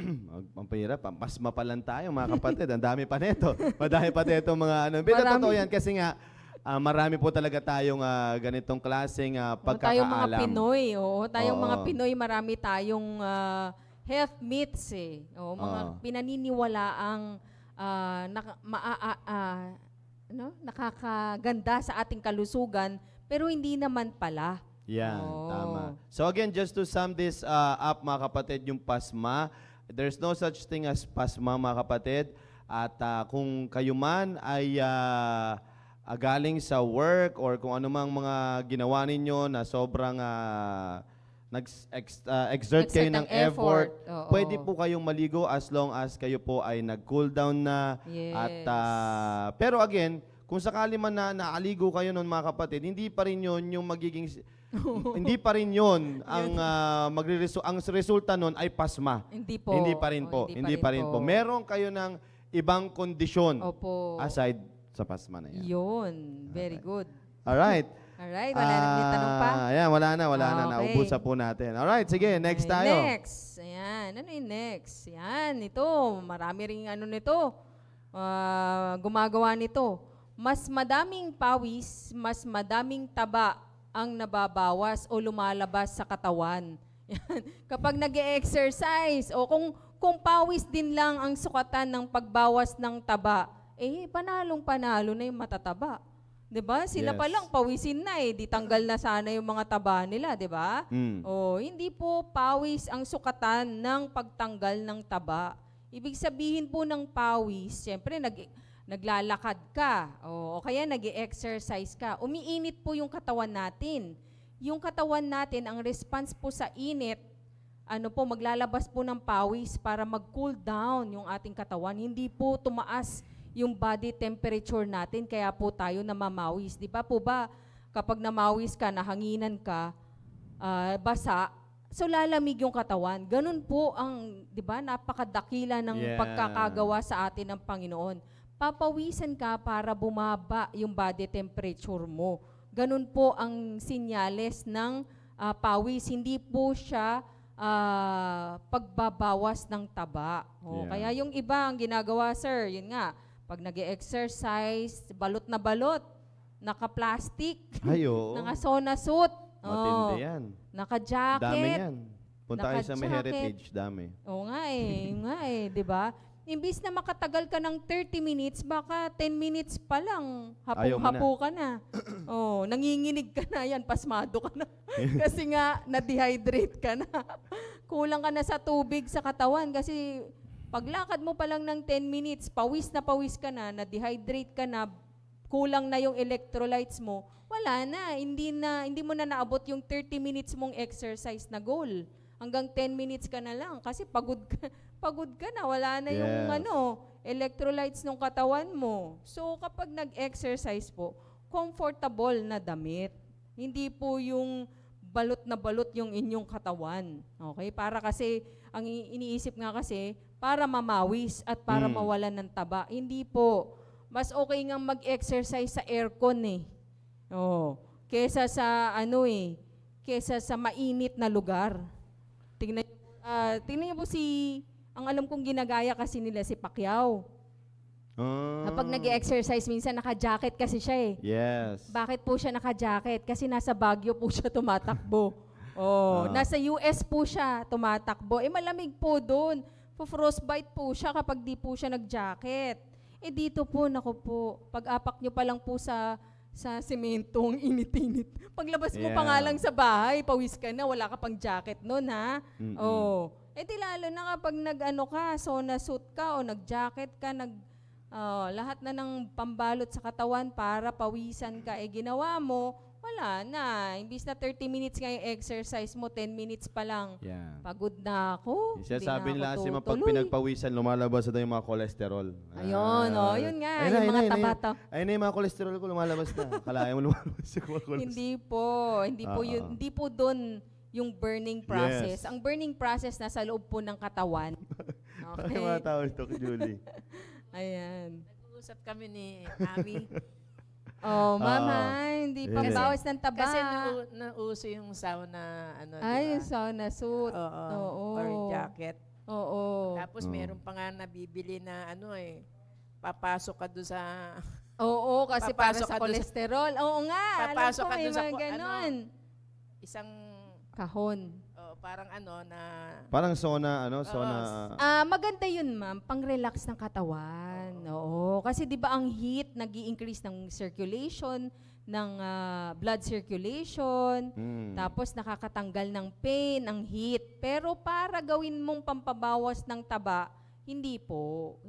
Ang pahirap, pasma pa lang tayo, mga kapatid. Ang dami pa neto. Madami pa neto mga Pero Marami. totoo yan kasi nga, marami po talaga tayong ganitong klaseng pagkakaalam. Tayong mga Pinoy, tayong Oo. mga Pinoy, marami tayong health myths eh. Mga pinaniniwalaang nakakaganda sa ating kalusugan, pero hindi naman pala. Yan, Oo. tama. So again, just to sum this up, mga kapatid, yung pasma, there's no such thing as pasma, mga kapatid. At kung kayo man ay galing sa work or kung anumang mga ginawa ninyo na sobrang exert kayo ng effort, Oo. pwede po kayong maligo as long as kayo po ay nag-cool down na. Yes. At pero again, kung sakali man na naaligo kayo nun, mga kapatid, hindi pa rin yun yung magiging hindi pa rin yun ang ang resulta nun ay pasma. Hindi po. Hindi pa rin po. Hindi pa rin po. Meron kayo ng ibang kondisyon Opo. aside sa pasma na yan. Yun. Very good. Alright. Alright, wala na may tanong pa? Ayan, wala na. Okay. Naubusan po natin. Alright, sige, next tayo. Next. Ayan. Ano yung next? Ayan, ito. Marami ring nito. Gumagawa nito. Mas madaming pawis, mas madaming taba ang nababawas o lumalabas sa katawan. Yan. Kapag nag-e-exercise o kung pawis din lang ang sukatan ng pagbawas ng taba, panalong-panalo na yung matataba. 'Di ba? Sila Yes. pa lang pawisin na di tanggal na sana yung mga taba nila, 'di ba? Hindi po pawis ang sukatan ng pagtanggal ng taba. Ibig sabihin po ng pawis, siyempre naglalakad ka o kaya nag-exercise ka. Umiinit po yung katawan natin. Yung katawan natin, ang response po sa init, maglalabas po ng pawis para mag-cool down yung ating katawan. Hindi po tumaas yung body temperature natin, kaya po tayo namamawis. Di ba po ba, kapag namawis ka, nahanginan ka, basa, so lalamig yung katawan. Ganun po ang, di ba, napakadakila ng pagkakagawa sa atin ng Panginoon. Papawisan ka para bumaba yung body temperature mo. Ganun po ang sinyales ng pawis. Hindi po siya pagbabawas ng taba. Yeah. Kaya yung iba ang ginagawa, sir, yun nga, pag nag-exercise, balot na balot, naka-plastic, Ay, oo. naka-sauna suit, Matindi yan. naka-jacket. Dami yan. Punta kayo sa may Naka-jacket. heritage, dami. Oo nga eh, yun nga eh, di ba? Imbis na makatagal ka ng 30 minutes, baka 10 minutes pa lang, Ayaw mo hapong-hapo ka na. Oh, nanginginig ka na yan, pasmado ka na. Kasi nga, na-dehydrate ka na. Kulang ka na sa tubig sa katawan kasi paglakad mo pa lang ng 10 minutes, pawis ka na, na-dehydrate ka na, kulang na yung electrolytes mo, wala na, hindi mo na naabot yung 30 minutes mong exercise na goal. Hanggang 10 minutes ka na lang kasi pagod ka na, wala na yung Yes. electrolytes ng katawan mo. So kapag nag-exercise po, comfortable na damit. Hindi po yung balot na balot yung inyong katawan. Okay? Para kasi, ang iniisip nga kasi, para mamawis at para mawalan ng taba. Hindi po. Mas okay nga mag-exercise sa aircon eh. Oh, kesa sa kesa sa mainit na lugar. Tingnan niyo po ang alam kong ginagaya kasi nila si Pacquiao. Kapag nag-exercise minsan naka-jacket kasi siya eh. Yes. Bakit po siya naka-jacket? Kasi nasa Baguio po siya tumatakbo. Oh, nasa US po siya tumatakbo. Malamig po doon. Po-frostbite po siya kapag di po siya nag-jacket. Dito po, naku po, pag-apak nyo pa lang po sa sementong init-init. Paglabas mo pa nga lang sa bahay, pawis ka na, wala ka pang jacket noon, ha? Oh. Di lalo na kapag sauna suit ka o nag-jacket ka, lahat na ng pambalot sa katawan para pawisan ka, ginawa mo, wala na. Imbis na 30 minutes nga yung exercise mo, 10 minutes pa lang. Yeah. Pagod na ako. Sabi nila kasi pag tutuloy. pinagpawisan, lumalabas na yung mga cholesterol. Ayun, yun nga, Ayun yung na, mga ayun na, tabata. ayun na yung mga cholesterol ko, lumalabas na. Kalahin mo lumalabas yung mga cholesterol. Hindi po doon yung burning process. Yes. Ang burning process nasa loob po ng katawan. Parang yung mga tao ito, Julie. Ayan. Nag-uusap kami ni Ami. Mama, hindi Yes. pambawas ng taba. Kasi nauso yung sauna, Ay, diba? sauna suit. Oo. Or jacket. Oo. Tapos meron pa nga nabibili na papasok ka doon sa... Oo, kasi para Papasok sa ka dun sa- kolesterol. Oo nga, Papasok alam ko ka may dun sa mga ganon. isang... Kahon. parang na... Parang sauna, Maganda yun, ma'am, pang-relax ng katawan. Oo, kasi 'di ba ang heat nag-i-increase ng circulation, ng blood circulation, tapos nakakatanggal ng pain, ang heat. Pero para gawin mong pampabawas ng taba, hindi po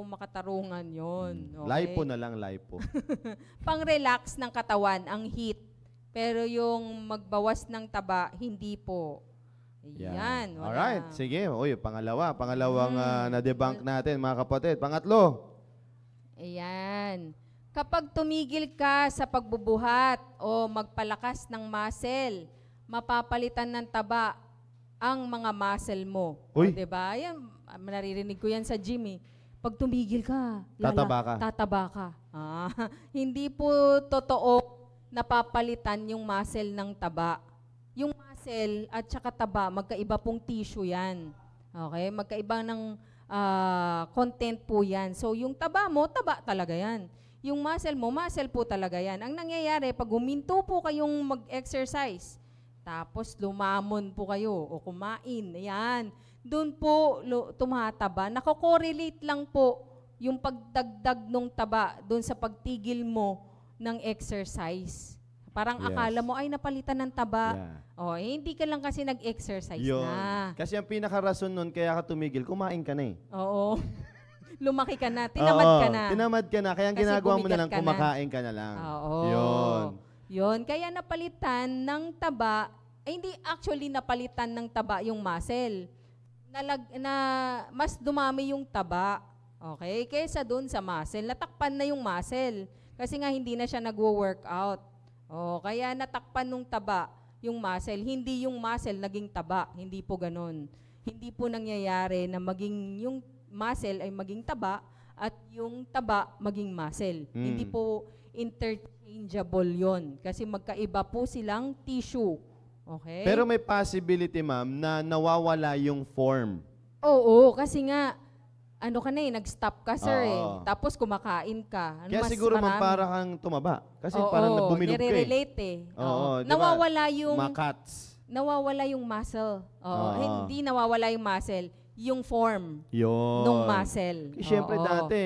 makatarungan 'yon. Okay? Lipo na lang, lipo. Pang-relax ng katawan ang heat. Pero yung magbawas ng taba, hindi po. Yan. Wala. Alright, sige. Uy, pangalawang na-debunk natin, mga kapatid. Pangatlo. Ayan. Kapag tumigil ka sa pagbubuhat o magpalakas ng muscle, mapapalitan ng taba ang mga muscle mo. Uy. O, diba? Yan, naririnig ko yan sa gym eh. Pag tumigil ka, tataba ka. Hindi po totoo napapalitan yung muscle ng taba. Yung muscle at saka taba, magkaiba pong tissue yan. Okay? Magkaiba ng content po yan. So, yung taba mo, taba talaga yan. Yung muscle mo, muscle po talaga yan. Ang nangyayari, pag huminto po kayong mag-exercise, tapos lumamon po kayo o kumain, ayan, doon po tumataba. Nako-correlate lang po yung pagdagdag ng taba doon sa pagtigil mo ng exercise. Parang akala mo, ay napalitan ng taba. Yeah. Hindi ka lang kasi nag-exercise na. Kasi ang pinaka-rason nun, kaya ka tumigil, kumain ka na eh. Oo. Lumaki ka na, tinamad ka na. Tinamad ka na, kaya ang Kasi ginagawa mo na bumigat lang, ka na. kumakain ka na lang. Oo. Yun. Kaya napalitan ng taba, hindi actually napalitan ng taba yung muscle. Mas dumami yung taba. Okay? Kaysa dun sa muscle, natakpan na yung muscle. Kasi nga hindi na siya nagwo-workout. Kaya natakpan nung taba yung muscle. Hindi yung muscle naging taba. Hindi po ganun. Hindi po nangyayari na yung muscle ay maging taba at yung taba maging muscle. Hindi po interchangeable yon kasi magkaiba po silang tissue. Okay? Pero may possibility, ma'am, na nawawala yung form. Oo, kasi nga, ano ka na nag-stop ka, sir Oo. Tapos kumakain ka. Kaya siguro, ma'am, para kang tumaba. Kasi parang bumilog ka eh. nire-relate Oo, di ba? Nawawala yung muscle. Oo, Oo. hindi nawawala yung muscle, yung form Yun. nung muscle. Siyempre Oo. dati,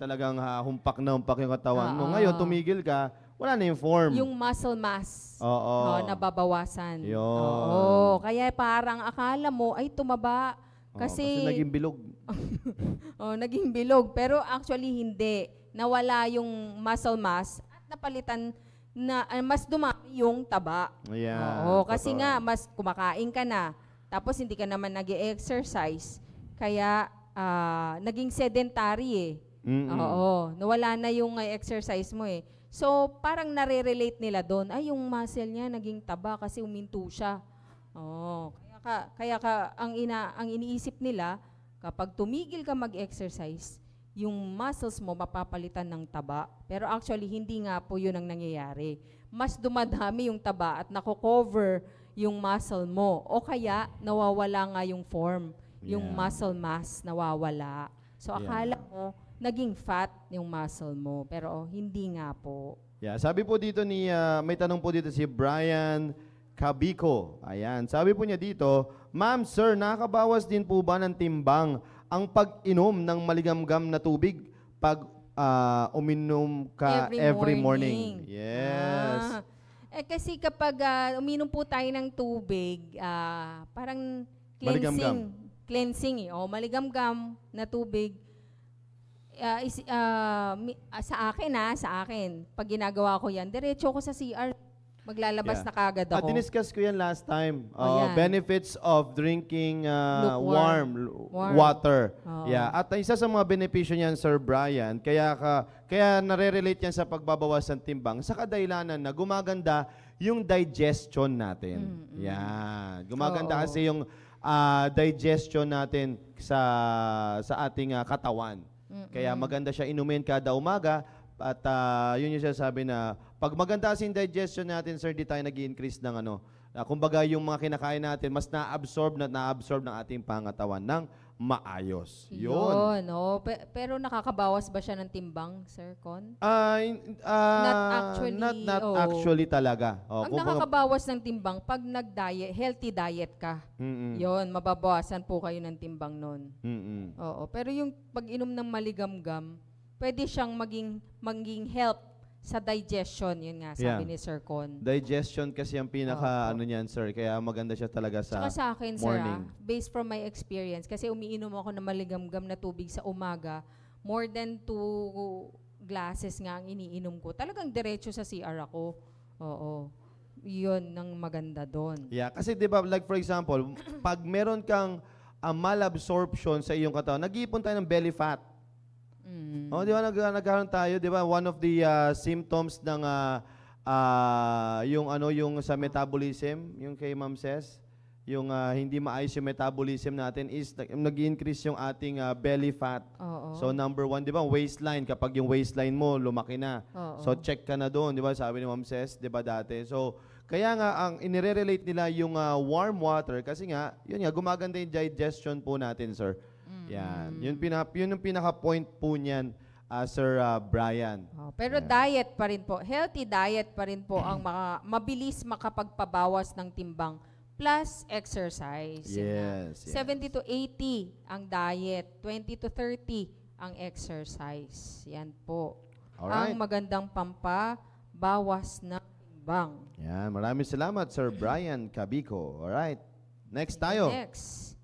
talagang humpak na humpak yung katawan mo. Oo. Ngayon, tumigil ka, wala na yung form. Yung muscle mass. Oo. Nababawasan. Yun. Oo. Kaya parang akala mo ay tumaba. Kasi naging bilog. Naging bilog. Pero actually hindi. Nawala yung muscle mass at napalitan na mas dumami yung taba. Ayan. Oo, kasi totoo. nga mas kumakain ka na. Tapos hindi ka naman nag-exercise. Kaya naging sedentary Mm-mm. Oo, nawala na yung exercise mo So, parang nare-relate nila doon, ay yung muscle niya naging taba kasi uminto siya. Oo, ang iniisip nila, kapag tumigil ka mag-exercise, yung muscles mo mapapalitan ng taba. Pero actually, hindi nga po yun ang nangyayari. Mas dumadami yung taba at nako-cover yung muscle mo. O kaya, nawawala nga yung form. Yung muscle mass, nawawala. So, akala mo, naging fat yung muscle mo. Pero hindi nga po. Yeah, sabi po dito may tanong po dito si Brian Kabiko. Ayan, sabi po niya dito, Ma'am, sir, nakakabawas din po ba ng timbang ang pag-inom ng maligamgam na tubig pag uminom ka every morning? Yes. Kasi kapag uminom po tayo ng tubig, parang cleansing maligamgam na tubig. Sa akin, pag ginagawa ko yan, diretso ko sa CR. Maglalabas na kagad ako. Diniscuss ko yan last time. Yan. Benefits of drinking warm Warm. water. Oo. Yeah. At isa sa mga benepisyo niyan, Sir Brian, kaya nare-relate yan sa pagbabawas ng timbang sa kadahilanan na gumaganda yung digestion natin. Yan. Gumaganda kasi yung digestion natin sa ating katawan. Kaya maganda siya inumin kada umaga. At yun yung sinasabi na pag maganda kasi yung digestion natin, sir, di tayo nag-i-increase ng kumbaga yung mga kinakain natin, mas na-absorb ng ating pangatawan ng maayos. Yun. Pero nakakabawas ba siya ng timbang, Sir Con? Not actually talaga. Ang nakakabawas ng timbang, pag nag-diet, healthy diet ka, yun, mababawasan po kayo ng timbang nun. Oo. Pero yung pag-inom ng maligamgam, pwede siyang maging help sa digestion, yun nga sabi ni Sir Con. Digestion kasi ang pinaka niyan, sir, kaya maganda siya talaga sa akin, morning. Sir, based from my experience, kasi umiinom ako ng maligamgam na tubig sa umaga, more than 2 glasses nga ang iniinom ko. Talagang diretso sa CR ako. Oo. Yun ang maganda doon. Yeah, kasi 'di ba, like for example, pag meron kang malabsorption sa iyong katawan, nag-iipon tayo ng belly fat. Di ba nagkaroon tayo, di ba? One of the symptoms ng yung sa metabolism, yung kay Ma'am Ses, yung hindi maayos yung metabolism natin is nag-increase yung ating belly fat. So number 1, di ba, waistline, kapag yung waistline mo lumaki na. So check ka na doon, di ba? Sabi ni Ma'am Ses, di ba dati? So kaya nga ang inire-relate nila yung warm water kasi nga, yun nga, gumaganda yung digestion po natin, sir. Yan. Yun yung pinaka-point po niyan, Sir Brian. Pero diet pa rin po, healthy diet pa rin po ang mabilis makapagpabawas ng timbang plus exercise. Yes. 70 to 80 ang diet, 20 to 30 ang exercise. Yan po. Alright. Ang magandang pampabawas ng timbang. Yan. Maraming salamat, Sir Brian Kabiko. Alright. Next tayo. Next.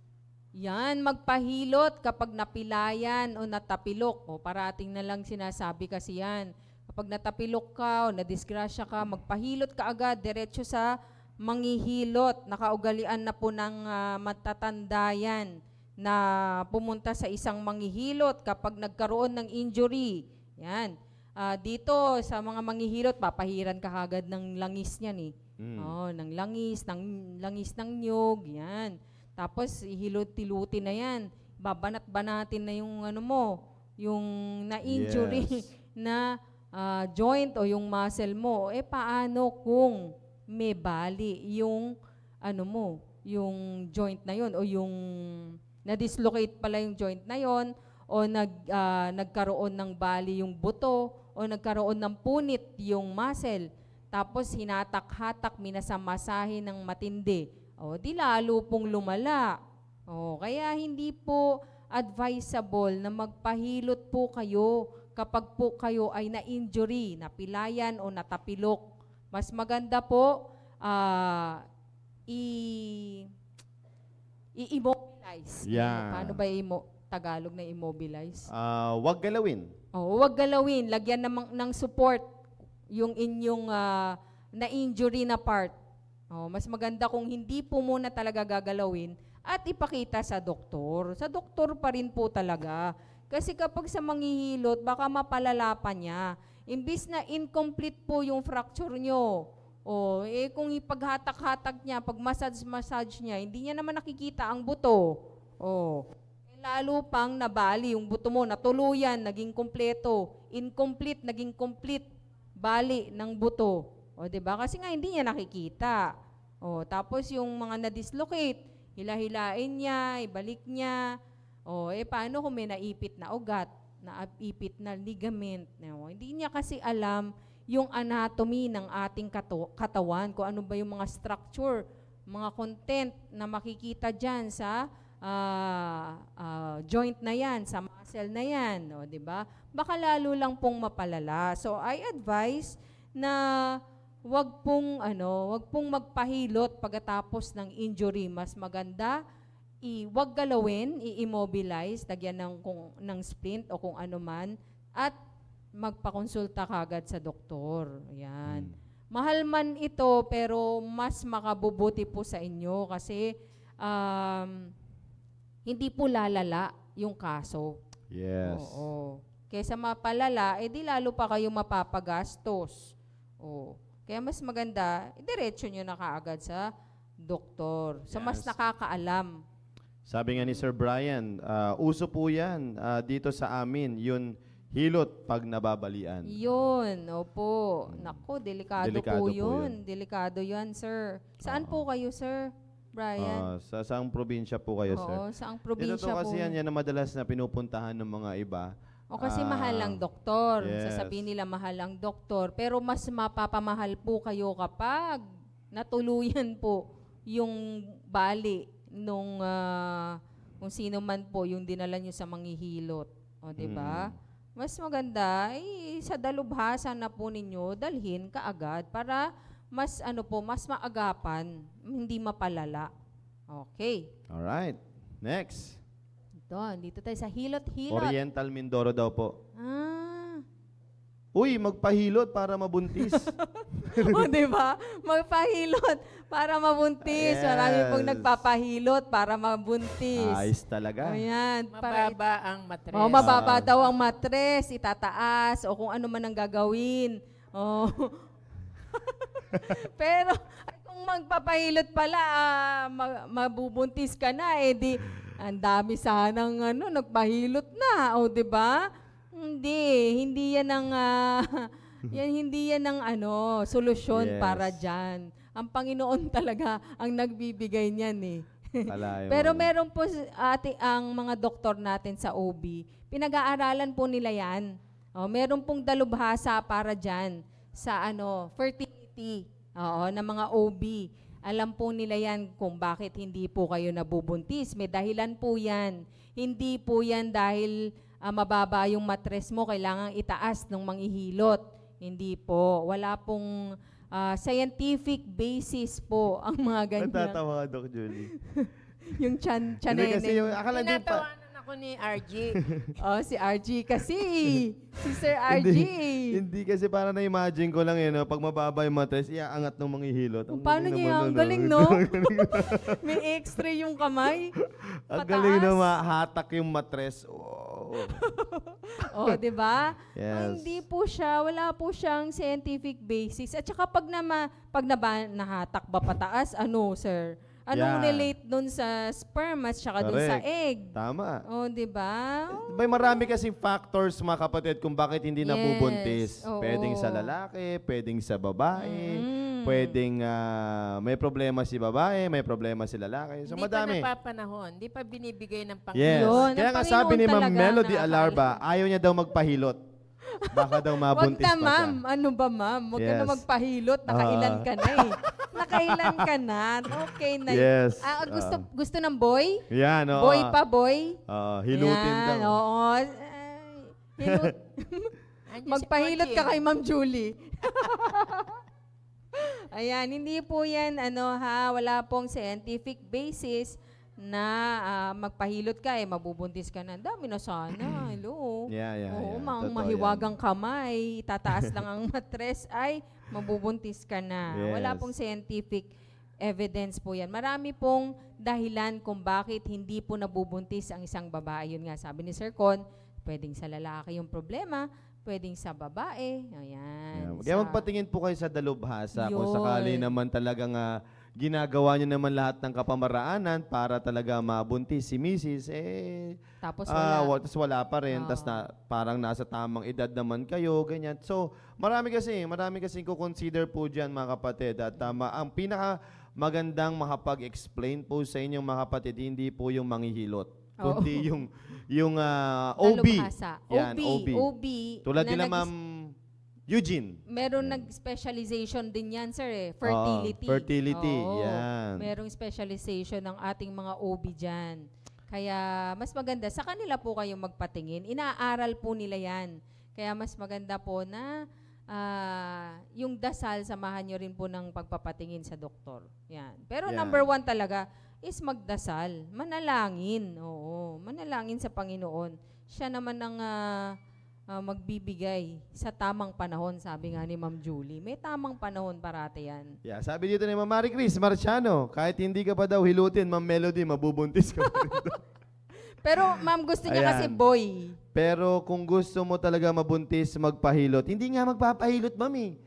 Yan, magpahilot kapag napilayan o natapilok. Parating na lang sinasabi kasi yan. Kapag natapilok ka o nadisgrasya ka, magpahilot ka agad, diretso sa manghihilot. Nakaugalian na po ng matatanda yan na pumunta sa isang manghihilot kapag nagkaroon ng injury. Yan. Dito sa mga manghihilot, papahiran ka agad ng langis niyan . Ng langis ng nyog, yan. Tapos, ihilot-tiluti na yan. Babanat-banatin na yung yung na-injury na joint o yung muscle mo. Paano kung may bali yung ano mo, yung joint na yon o yung na-dislocate pala yung joint na yon o nagkaroon ng bali yung buto o nagkaroon ng punit yung muscle. Tapos hinatak-hatak, minasamasahe ng matindi. O di lalo pong lumala. O kaya hindi po advisable na magpahilot po kayo kapag po kayo ay na-injury, napilayan o natapilok. Mas maganda po i-immobilize. Yeah. Paano ba Tagalog na immobilize? Wag galawin. Huwag galawin. Lagyan ng support yung inyong na-injury na part. Mas maganda kung hindi po muna talaga gagalawin at ipakita sa doktor. Sa doktor pa rin po talaga. Kasi kapag sa manghihilot, baka mapalala pa niya. Imbis na incomplete po yung fracture nyo, kung ipaghatak-hatak niya, pag massage niya, hindi niya naman nakikita ang buto. Lalo pang nabali yung buto mo, natuluyan, naging kompleto. Incomplete, naging complete. Bali ng buto. Diba? Kasi nga hindi niya nakikita. Tapos yung mga na-dislocate, hilahilain niya, ibalik niya. Paano kung may naipit na ugat, naipit na ligament? Hindi niya kasi alam yung anatomy ng ating katawan, kung ano ba yung mga structure, mga content na makikita dyan sa joint na yan, sa muscle na yan, diba? Baka lalo lang pong mapalala. So, I advise na wag pong magpahilot pagkatapos ng injury. Mas maganda, wag galawin, i-immobilize, lagyan ng splint o kung ano man, at magpakonsulta kagad sa doktor. Ayan. Mahal man ito, pero mas makabubuti po sa inyo kasi hindi po lalala yung kaso. Yes. Oo. Kaysa mapalala, di lalo pa kayo mapapagastos. Kaya mas maganda, diretso nyo na kaagad sa doktor. So, mas nakakaalam. Sabi nga ni Sir Brian, uso po yan dito sa amin, yun hilot pag nababalian. Yun, opo. Naku, delikado po yun. Delikado yun, sir. Saan po kayo, Sir Brian? Sa saang probinsya po kayo, sir? Saang probinsya po? Kasi yan na madalas na pinupuntahan ng mga iba. Kasi mahal ang doktor. Yes. Sasabihin nila mahal ang doktor. Pero mas mapapamahal po kayo kapag natuluyan po yung bali nung kung sino man po yung dinala nyo sa manghihilot. Diba? Mas maganda, sa dalubhasa na po ninyo, dalhin kaagad para mas maagapan, hindi mapalala. Okay. Alright. Next. Dito tayo sa hilot-hilot. Oriental Mindoro daw po. Uy, magpahilot para mabuntis. Diba? Magpahilot para mabuntis. Yes. Marami pong nagpapahilot para mabuntis. Ayos talaga. Ayan. Mababa ang matres. Mababa daw ang matres, itataas, o kung ano man ang gagawin. Pero, kung magpapahilot pala, mabubuntis ka na, ang dami sanang nagpahilot na, diba? Hindi yan ang hindi yan ang solusyon para diyan. Ang Panginoon talaga ang nagbibigay niyan Pero meron po ang mga doktor natin sa OB, pinag-aaralan po nila yan. Meron pong dalubhasa para diyan sa fertility ng mga OB. Alam po nila yan kung bakit hindi po kayo nabubuntis. May dahilan po yan. Hindi po yan dahil mababa yung matres mo, kailangang itaas ng manghihilot. Hindi po. Wala pong scientific basis po ang mga ganyan. Natatawa ka, Doc Julie. Yung chanene. Hindi kasi yung akala din pa. Tinatawanan ako ni RG. Si RG kasi. Si Sir RG. Hindi kasi para na-imagine ko lang pag mababa yung matres, iaangat ng manghihilot. Paano niya? Ang galing, no? May x-ray yung kamay. Ang galing na mahatak yung matres. Di ba? Yes. Hindi po siya, wala po siyang scientific basis. At saka pag nahatak ba pataas, sir? Anong relate dun sa sperm at saka dun sa egg? Tama. Di ba? May marami kasing factors, mga kapatid, kung bakit hindi nabubuntis. Oo. Pwedeng sa lalaki, pwedeng sa babae. pwedeng may problema si babae, may problema si lalaki. So, Hindi madami. pa napapanahon. Hindi pa binibigay ng Yes. Yun, Kaya ang nga sabi ni Panginoon Ma'am talaga Melody nakakaalam. Alarba, ayaw niya daw magpahilot. Baka daw Wag mabuntis na, pa siya. ma'am. Ano ba, ma'am? Huwag ka na Yes. magpahilot. Nakailan ka na eh. Nakailan ka na. Okay na. Yes. Gusto ng boy? Yan, oo. Boy pa, boy? Hilutin Yan, daw. oo. Hilut. Andiyan si Magpahilot ka Poching. kay Ma'am Julie. Ayan, hindi po yan, wala pong scientific basis na magpahilot ka, mabubuntis ka na. Dami na sana. Hello. Yeah. Oo, Totoo mahiwagang kamay, tataas lang ang matres, ay mabubuntis ka na. Wala Yes. pong scientific evidence po yan. Marami pong dahilan kung bakit hindi po nabubuntis ang isang babae. Yun nga, sabi ni Sir Con, pwedeng sa lalaki yung problema, pwedeng sa babae. Ayan. Kaya magpatingin po kayo sa dalubhasa kung Yun. sakali naman talagang ginagawa niyo naman lahat ng kapamaraanan para talaga mabuntis si Mrs. Tapos wala. Tapos wala pa rin. Tapos parang nasa tamang edad naman kayo, ganyan. So, marami kasi ko-consider po dyan mga kapatid. At ang pinaka magandang makapag-explain po sa inyong mga kapatid, hindi po yung manghihilot. Kundi yung OB. Dalubhasa. Yan, OB. Tulad na nila Ma'am Eugene. Meron nag-specialization din yan, sir, fertility. Fertility, Oo. yan. Merong specialization ng ating mga OB dyan. Kaya mas maganda, sa kanila po kayong magpatingin. Inaaral po nila yan. Kaya mas maganda po na yung dasal, samahan nyo rin po ng pagpapatingin sa doktor. Yan. Pero Yan. number 1 talaga is magdasal. Manalangin. Oo. Manalangin sa Panginoon. Siya naman ang magbibigay sa tamang panahon, sabi nga ni Ma'am Julie. May tamang panahon parate yan. Yeah, sabi dito ni Ma'am Marie Chris Marciano, kahit hindi ka pa daw hilutin, Ma'am Melody, mabubuntis ka pa rin daw. Pero ma'am, gusto niya Ayan. kasi boy. Pero kung gusto mo talaga mabuntis, magpahilot, hindi nga magpapahilot, Mami.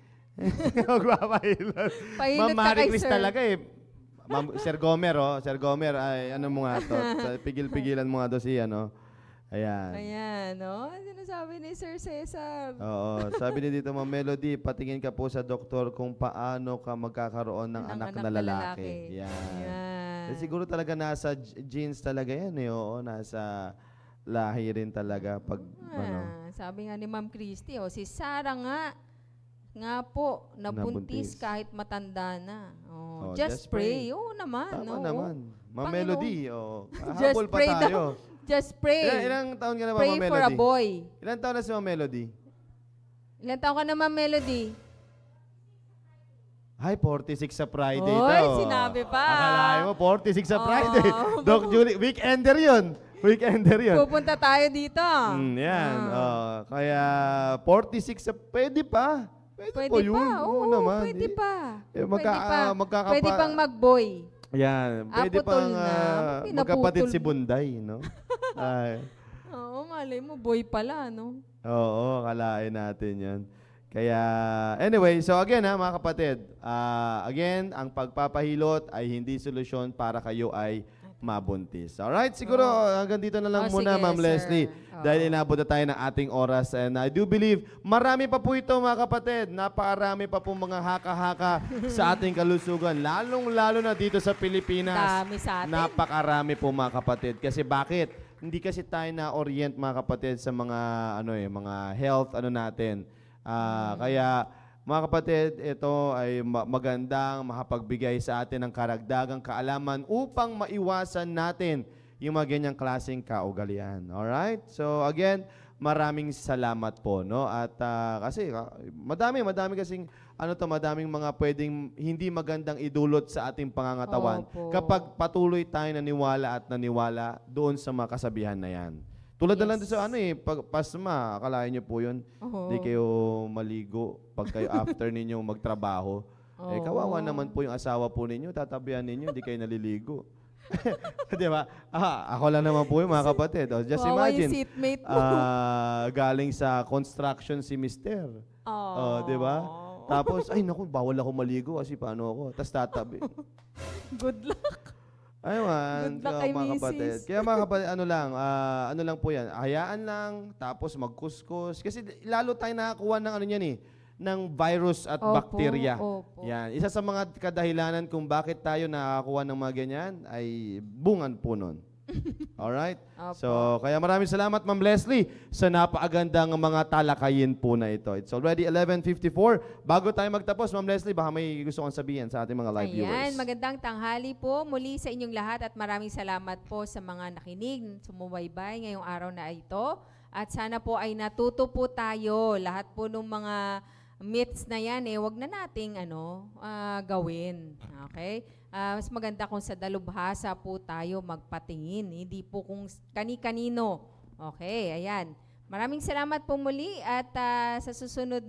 Magpapahilot. Pahilot Ma'am ka Marie kay Chris sir. talaga Ma'am, Sir Gomer, Sir Gomer, ay ano mo nga to, pigil-pigilan mo nga to si Ayan. Ayan, no? Sinasabi ni Sir Cesar. Oo. Sabi ni dito, Ma'am Melody, patingin ka po sa doktor kung paano ka magkakaroon ng anak na lalaki. Yan. Yan. Siguro talaga nasa genes talaga yan Oo, nasa lahi rin talaga pag Sabi nga ni Ma'am Christy, si Sarah nga po, nabuntis Nabuntis. kahit matanda na. Oh, just just pray. pray. Oo naman. Tama oo. naman. Ma'am Panginoon. Melody, Just habol pa pray tayo. daw. Just pray. Ilang taon ka na ba, Pray Ma'am Melody? for a boy. Ilang taon na si Ma'am Melody? Ilan taon ka na, Ma'am Melody? Ay, 46 sa Friday Oy, daw. sinabi pa. Akalain mo, 46 sa Oh. Friday. Doc Julie, weekender yun. Weekender yun. Pupunta tayo dito. Yan. Kaya 46 sa, pwede pa. Pwede po yun. pa. Oo, naman. pwede pa. Eh, Pwede pa. magkakapa- Pwede pang mag-boy. Yan. Pwede Putol pang na. magkapatid Pinaputol si mo. Bunday, no? Ay. Oo, malay mo, boy pala, no? Oo, kalain natin yan. Kaya, anyway, so again mga kapatid, again, ang pagpapahilot ay hindi solusyon para kayo ay mabuntis. Alright, siguro hanggang dito na lang muna, sige, Ma'am sir. Leslie, dahil inabot na tayo ng ating oras. And I do believe, marami pa po ito mga kapatid, napakarami pa po mga haka-haka sa ating kalusugan, lalong-lalo na dito sa Pilipinas. Dami sa atin. Napakarami po mga kapatid. Kasi bakit? Hindi kasi tayo na-orient mga kapatid sa mga mga health natin. Kaya mga kapatid, ito ay magandang makapagbigay sa atin ng karagdagang kaalaman upang maiwasan natin yung mga ganyang klaseng kaugalian. Alright? So again, maraming salamat po, no? At kasi madami kasing madaming mga pwedeng hindi magandang idulot sa ating pangangatawan Opo. kapag patuloy tayo naniwala doon sa mga kasabihan na yan. Tulad na lang doon sa pasma, akalain niyo po yun, Oo. di kayo maligo pag kayo after ninyo magtrabaho. Kawawa naman po yung asawa po ninyo, tatabihan ninyo, di kayo naliligo. Di ba? Ako lang naman po yung mga kapatid. Just Kawawa imagine, yung seatmate mo. galing sa construction si Mister. Oh. Di ba? Tapos, ay naku, bawal ako maligo kasi paano ako. Tapos tatabi. Good luck. Ayun, Good luck kay mga kapatid. misis. Kaya mga kapatid, ano lang po yan. Hayaan lang, tapos magkuskus. Kasi lalo tayo nakakuha ng ng virus at Opo, bakterya. opo. Yan. Isa sa mga kadahilanan kung bakit tayo nakakakuha ng mga ganyan ay bungan po nun. Alright? Opo. So, kaya maraming salamat, Ma'am Leslie, sa napakagandang mga talakayin po na ito. It's already 11:54. Bago tayo magtapos, Ma'am Leslie, baka may gusto kong sabihin sa ating mga live viewers. Ayan, magandang tanghali po muli sa inyong lahat at maraming salamat po sa mga nakinig, sumubaybay ngayong araw na ito. At sana po ay natuto po tayo. Lahat po ng mga myths na yan, wag na nating gawin. Okay? Mas maganda kung sa dalubhasa po tayo magpatingin, hindi po kung kani-kanino. Okay, ayan. Maraming salamat po muli at sa susunod,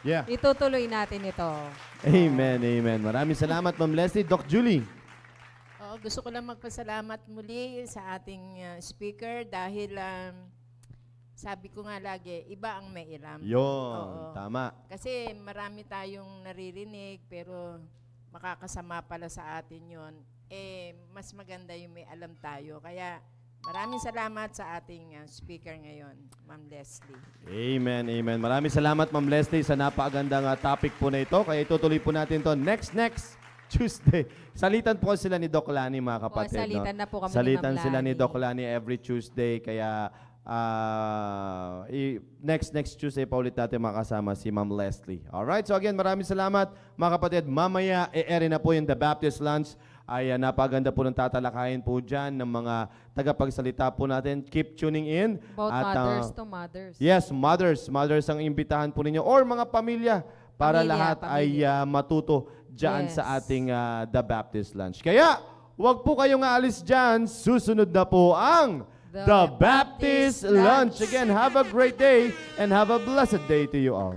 Yeah. itutuloy natin ito. Amen, amen. Maraming salamat, Ma'am Leslie. Doc Julie. Gusto ko lang magpasalamat muli sa ating speaker dahil sabi ko nga lagi, iba ang may ilam. Yun, Oo. tama. Kasi marami tayong naririnig pero makakasama pala sa atin yun. Mas maganda yung may alam tayo. Kaya maraming salamat sa ating speaker ngayon, Ma'am Leslie. Amen, amen. Maraming salamat, Ma'am Leslie, sa napakagandang topic po na ito. Kaya itutuloy po natin to next Tuesday. Salitan po sila ni Doc Lani, mga kapatid. Salitan na po kami Salitan ni Ma'am sila ni Lani. Doc Lani every Tuesday. Kaya next Tuesday pa ulit natin makasama si Ma'am Leslie. Alright, so again, maraming salamat, mga kapatid. Mamaya, e-ere na po yung The Baptist Lunch. Ay napaganda po ng tatalakayin po dyan ng mga tagapagsalita po natin. Keep tuning in. About At, mothers to mothers. Yes, mothers ang imbitahan po ninyo. Or mga pamilya, para lahat ay matuto dyan Yes. sa ating The Baptist Lunch. Kaya, wag po kayong aalis dyan. Susunod na po ang The Baptist Lunch. Again, have a great day and have a blessed day to you all.